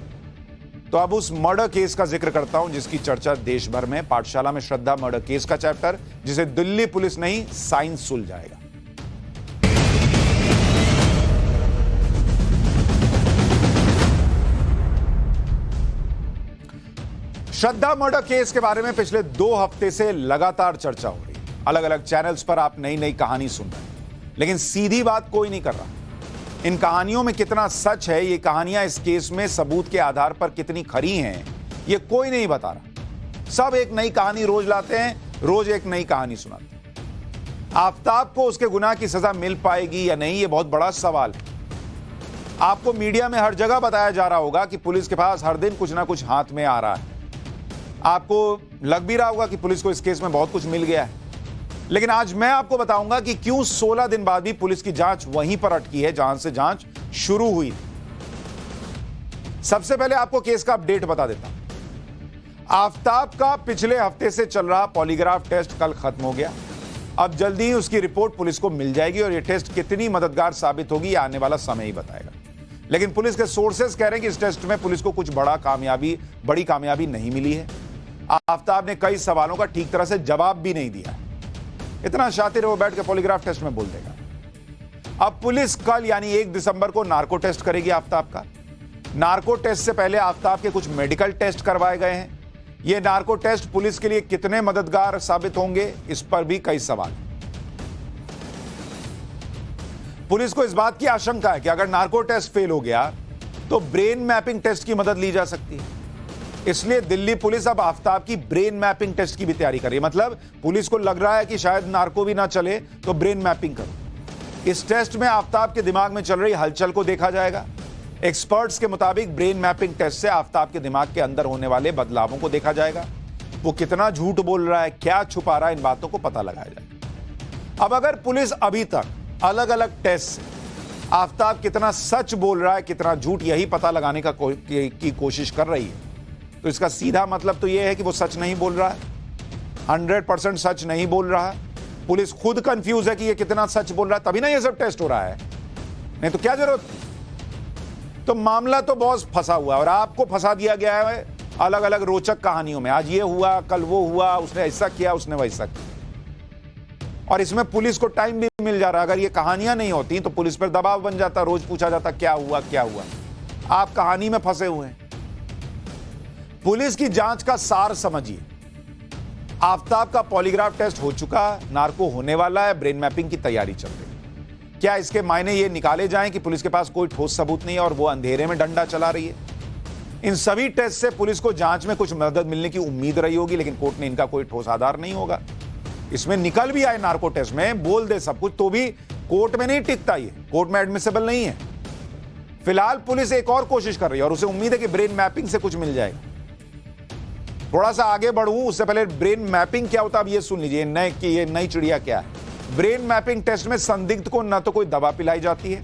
तो अब उस मर्डर केस का जिक्र करता हूं जिसकी चर्चा देश भर में। पाठशाला में श्रद्धा मर्डर केस का चैप्टर जिसे दिल्ली पुलिस नहीं साइंस सुलझाएगा। श्रद्धा मर्डर केस के बारे में पिछले 2 हफ्ते से लगातार चर्चा हो रही है। अलग अलग चैनल्स पर आप नई नई कहानी सुन रहे हैं, लेकिन सीधी बात कोई नहीं कर रहा। इन कहानियों में कितना सच है, ये कहानियां इस केस में सबूत के आधार पर कितनी खरी हैं, ये कोई नहीं बता रहा। सब एक नई कहानी रोज लाते हैं, रोज एक नई कहानी सुनाते हैं। आफताब को उसके गुनाह की सजा मिल पाएगी या नहीं, ये बहुत बड़ा सवाल है। आपको मीडिया में हर जगह बताया जा रहा होगा कि पुलिस के पास हर दिन कुछ ना कुछ हाथ में आ रहा है। आपको लग भी रहा होगा कि पुलिस को इस केस में बहुत कुछ मिल गया है। लेकिन आज मैं आपको बताऊंगा कि क्यों 16 दिन बाद भी पुलिस की जांच वहीं पर अटकी है जहां से जांच शुरू हुई। सबसे पहले आपको केस का अपडेट बता देता हूं। आफताब का पिछले हफ्ते से चल रहा पॉलीग्राफ टेस्ट कल खत्म हो गया। अब जल्दी ही उसकी रिपोर्ट पुलिस को मिल जाएगी और यह टेस्ट कितनी मददगार साबित होगी यह आने वाला समय ही बताएगा। लेकिन पुलिस के सोर्सेस कह रहे हैं कि इस टेस्ट में पुलिस को कुछ बड़ी कामयाबी नहीं मिली है। आफताब ने कई सवालों का ठीक तरह से जवाब भी नहीं दिया। इतना शातिर है वो बैठ के पॉलीग्राफ टेस्ट में बोल देगा। अब पुलिस कल यानी 1 दिसंबर को नार्को टेस्ट करेगी आफताब का। नार्को टेस्ट से पहले आफताब के कुछ मेडिकल टेस्ट करवाए गए हैं। ये नार्को टेस्ट पुलिस के लिए कितने मददगार साबित होंगे, इस पर भी कई सवाल। पुलिस को इस बात की आशंका है कि अगर नार्को टेस्ट फेल हो गया तो ब्रेन मैपिंग टेस्ट की मदद ली जा सकती है। इसलिए दिल्ली पुलिस अब आफताब की ब्रेन मैपिंग टेस्ट की भी तैयारी कर रही है। मतलब पुलिस को लग रहा है कि शायद नार्को भी ना चले तो ब्रेन मैपिंग करो। इस टेस्ट में आफताब के दिमाग में चल रही हलचल को देखा जाएगा। एक्सपर्ट्स के मुताबिक ब्रेन मैपिंग टेस्ट से आफताब के दिमाग के अंदर होने वाले बदलावों को देखा जाएगा। वो कितना झूठ बोल रहा है, क्या छुपा रहा है, इन बातों को पता लगाया जाएगा। अब अगर पुलिस अभी तक अलग अलग टेस्ट से आफताब कितना सच बोल रहा है, कितना झूठ, यही पता लगाने की कोशिश कर रही है, तो इसका सीधा मतलब तो यह है कि वो सच नहीं बोल रहा है, 100% सच नहीं बोल रहा है। पुलिस खुद कंफ्यूज है कि ये कितना सच बोल रहा है, तभी ना ये सब टेस्ट हो रहा है, नहीं तो क्या जरूरत थी। तो मामला तो बहुत फंसा हुआ है और आपको फंसा दिया गया है अलग अलग रोचक कहानियों में। आज ये हुआ, कल वो हुआ, उसने ऐसा किया, उसने वैसा किया, और इसमें पुलिस को टाइम भी मिल जा रहा है। अगर ये कहानियां नहीं होती तो पुलिस पर दबाव बन जाता, रोज पूछा जाता क्या हुआ क्या हुआ। आप कहानी में फंसे हुए हैं। पुलिस की जांच का सार समझिए। आफताब का पॉलीग्राफ टेस्ट हो चुका, नार्को होने वाला है, ब्रेन मैपिंग की तैयारी चल रही है। क्या इसके मायने ये निकाले जाएं कि पुलिस के पास कोई ठोस सबूत नहीं है और वो अंधेरे में डंडा चला रही है? इन सभी टेस्ट से पुलिस को जांच में कुछ मदद मिलने की उम्मीद रही होगी, लेकिन कोर्ट ने इनका कोई ठोस आधार नहीं होगा। इसमें निकल भी आए नार्को टेस्ट में, बोल दे सब कुछ, तो भी कोर्ट में नहीं टिकता, ये कोर्ट में एडमिसेबल नहीं है। फिलहाल पुलिस एक और कोशिश कर रही है और उसे उम्मीद है कि ब्रेन मैपिंग से कुछ मिल जाएगा। थोड़ा सा आगे बढ़ूं उससे पहले ब्रेन मैपिंग क्या होता है अब ये सुन लीजिए, ये नई चिड़िया क्या है। ब्रेन मैपिंग टेस्ट में संदिग्ध को ना तो कोई दवा पिलाई जाती है,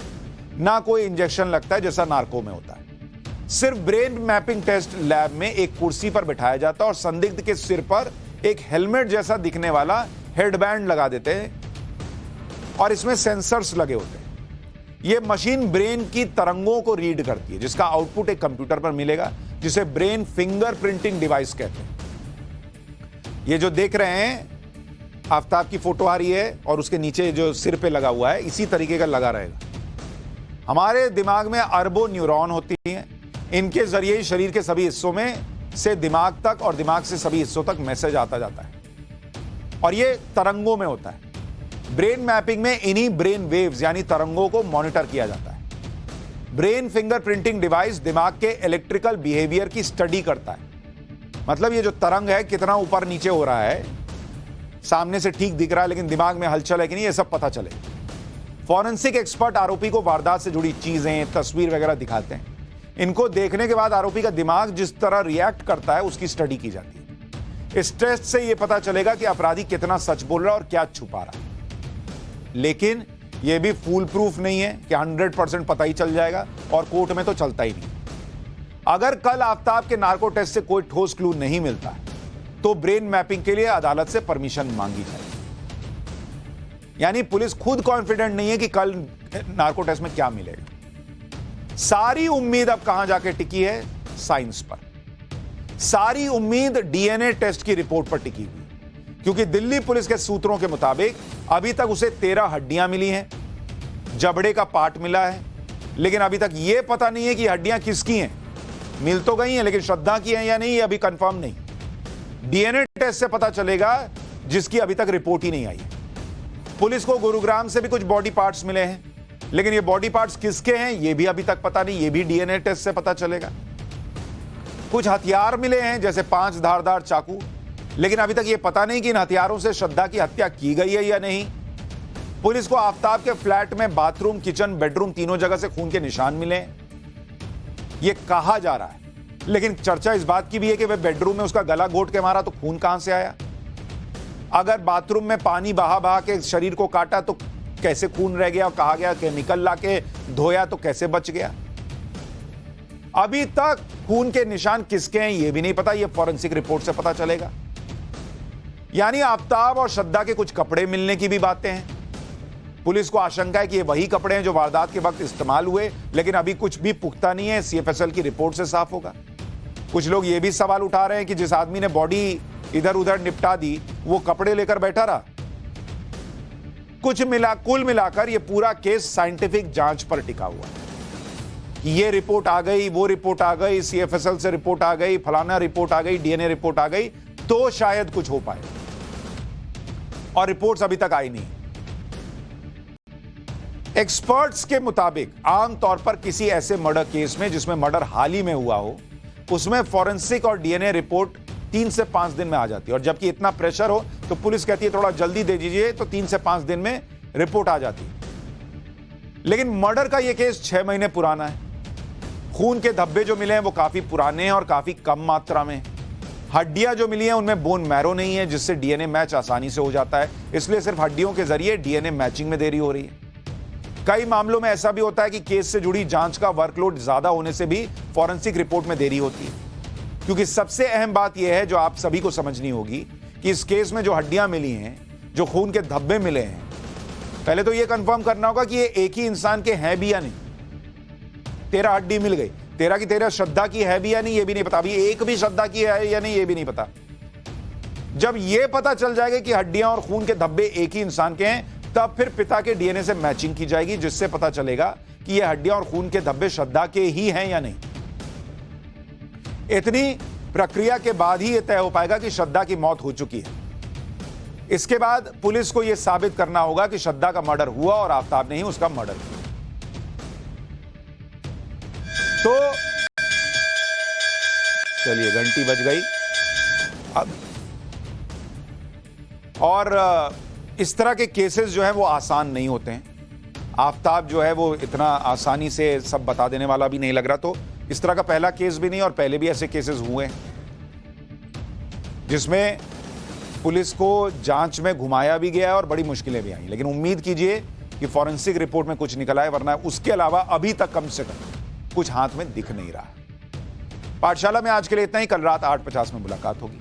ना कोई इंजेक्शन लगता है जैसा नार्को में होता है। सिर्फ ब्रेन मैपिंग टेस्ट लैब में एक कुर्सी पर बिठाया जाता है और संदिग्ध के सिर पर एक हेलमेट जैसा दिखने वाला हेडबैंड लगा देते हैं और इसमें सेंसर्स लगे होते हैं। यह मशीन ब्रेन की तरंगों को रीड करती है, जिसका आउटपुट एक कंप्यूटर पर मिलेगा, जिसे ब्रेन फिंगर प्रिंटिंग डिवाइस कहते हैं। ये जो देख रहे हैं, आफताब की फोटो आ रही है और उसके नीचे जो सिर पे लगा हुआ है, इसी तरीके का लगा रहेगा। हमारे दिमाग में अरबों न्यूरॉन होती हैं। इनके जरिए ही शरीर के सभी हिस्सों में से दिमाग तक और दिमाग से सभी हिस्सों तक मैसेज आता जाता है और ये तरंगों में होता है। ब्रेन मैपिंग में इन्हीं ब्रेन वेव्स यानी तरंगों को मॉनिटर किया जाता है। ब्रेन फिंगर प्रिंटिंग डिवाइस दिमाग के इलेक्ट्रिकल बिहेवियर की स्टडी करता है। मतलब ये जो तरंग है कितना ऊपर नीचे हो रहा है, सामने से ठीक दिख रहा है लेकिन दिमाग में हलचल है कि नहीं, ये सब पता चले। फॉरेंसिक एक्सपर्ट आरोपी को वारदात से जुड़ी चीजें, तस्वीर वगैरह दिखाते हैं। इनको देखने के बाद आरोपी का दिमाग जिस तरह रिएक्ट करता है उसकी स्टडी की जाती है। इस टेस्ट से यह पता चलेगा कि अपराधी कितना सच बोल रहा है और क्या छुपा रहा है। लेकिन यह भी फूल प्रूफ नहीं है कि 100% पता ही चल जाएगा, और कोर्ट में तो चलता ही नहीं। अगर कल आफताब के नार्को टेस्ट से कोई ठोस क्लू नहीं मिलता है तो ब्रेन मैपिंग के लिए अदालत से परमिशन मांगी जाए। यानी पुलिस खुद कॉन्फिडेंट नहीं है कि कल नार्को टेस्ट में क्या मिलेगा। सारी उम्मीद अब कहां जाके टिकी है? साइंस पर। सारी उम्मीद डीएनए टेस्ट की रिपोर्ट पर टिकी हुई, क्योंकि दिल्ली पुलिस के सूत्रों के मुताबिक अभी तक उसे 13 हड्डियां मिली हैं, जबड़े का पार्ट मिला है, लेकिन अभी तक यह पता नहीं है कि हड्डियां किसकी हैं। मिल तो गई हैं, लेकिन श्रद्धा की हैं या नहीं, ये अभी कंफर्म नहीं। डीएनए टेस्ट से पता चलेगा, जिसकी अभी तक रिपोर्ट ही नहीं आई। पुलिस को गुरुग्राम से भी कुछ बॉडी पार्ट्स मिले हैं, लेकिन ये बॉडी पार्ट्स किसके हैं ये भी अभी तक पता नहीं, ये भी डीएनए टेस्ट से पता चलेगा। कुछ हथियार मिले हैं, जैसे 5 धारदार चाकू, लेकिन अभी तक ये पता नहीं कि इन हथियारों से श्रद्धा की हत्या की गई है या नहीं। पुलिस को आफताब के फ्लैट में बाथरूम, किचन, बेडरूम तीनों जगह से खून के निशान मिले हैं, ये कहा जा रहा है। लेकिन चर्चा इस बात की भी है कि वह बेडरूम में उसका गला घोट के मारा तो खून कहां से आया? अगर बाथरूम में पानी बहा बहा के शरीर को काटा तो कैसे खून रह गया? और कहा गया केमिकल लाके धोया तो कैसे बच गया? अभी तक खून के निशान किसके हैं यह भी नहीं पता, यह फॉरेंसिक रिपोर्ट से पता चलेगा। यानी आफताब और श्रद्धा के कुछ कपड़े मिलने की भी बातें हैं। पुलिस को आशंका है कि ये वही कपड़े हैं जो वारदात के वक्त इस्तेमाल हुए, लेकिन अभी कुछ भी पुख्ता नहीं है, सीएफएसएल की रिपोर्ट से साफ होगा। कुछ लोग ये भी सवाल उठा रहे हैं कि जिस आदमी ने बॉडी इधर उधर निपटा दी, वो कपड़े लेकर बैठा रहा। कुल मिलाकर ये पूरा केस साइंटिफिक जांच पर टिका हुआ है। ये रिपोर्ट आ गई, वो रिपोर्ट आ गई, सीएफएसएल से रिपोर्ट आ गई, फलाना रिपोर्ट आ गई, डीएनए रिपोर्ट आ गई, तो शायद कुछ हो पाए, और रिपोर्ट्स अभी तक आई नहीं। एक्सपर्ट्स के मुताबिक आमतौर पर किसी ऐसे मर्डर केस में जिसमें मर्डर हाल ही में हुआ हो, उसमें फॉरेंसिक और डीएनए रिपोर्ट 3 से 5 दिन में आ जाती है। और जबकि इतना प्रेशर हो तो पुलिस कहती है थोड़ा जल्दी दे दीजिए, तो 3 से 5 दिन में रिपोर्ट आ जाती है। लेकिन मर्डर का यह केस 6 महीने पुराना है। खून के धब्बे जो मिले हैं वो काफी पुराने हैं और काफी कम मात्रा में। हड्डियां जो मिली हैं उनमें बोन मैरो नहीं है, जिससे डीएनए मैच आसानी से हो जाता है, इसलिए सिर्फ हड्डियों के जरिए डीएनए मैचिंग में देरी हो रही है। कई मामलों में ऐसा भी होता है कि केस से जुड़ी जांच का वर्कलोड ज्यादा होने से भी फॉरेंसिक रिपोर्ट में देरी होती है। क्योंकि सबसे अहम बात यह है जो आप सभी को समझनी होगी कि इस केस में जो हड्डियां मिली हैं, जो खून के धब्बे मिले हैं, पहले तो यह कंफर्म करना होगा कि ये एक ही इंसान के हैं भी या नहीं। 13 हड्डी मिल गई, 13 की 13 श्रद्धा की है भी या नहीं ये भी नहीं पता। अभी एक भी श्रद्धा की है या नहीं ये भी नहीं पता। जब यह पता चल जाएगा कि हड्डियां और खून के धब्बे एक ही इंसान के हैं, तब फिर पिता के डीएनए से मैचिंग की जाएगी, जिससे पता चलेगा कि ये हड्डियां और खून के धब्बे श्रद्धा के ही हैं या नहीं। इतनी प्रक्रिया के बाद ही यह तय हो पाएगा कि श्रद्धा की मौत हो चुकी है। इसके बाद पुलिस को यह साबित करना होगा कि श्रद्धा का मर्डर हुआ और आफताब ने ही उसका मर्डर किया। तो चलिए, घंटी बज गई अब। और इस तरह के केसेस जो है वो आसान नहीं होते हैं। आफताब जो है वो इतना आसानी से सब बता देने वाला भी नहीं लग रहा। तो इस तरह का पहला केस भी नहीं, और पहले भी ऐसे केसेस हुए जिसमें पुलिस को जांच में घुमाया भी गया और बड़ी मुश्किलें भी आई। लेकिन उम्मीद कीजिए कि फॉरेंसिक रिपोर्ट में कुछ निकल आए, वरना उसके अलावा अभी तक कम से कम कुछ हाथ में दिख नहीं रहा। पाठशाला में आज के लिए इतना ही। कल रात 8:50 में मुलाकात होगी।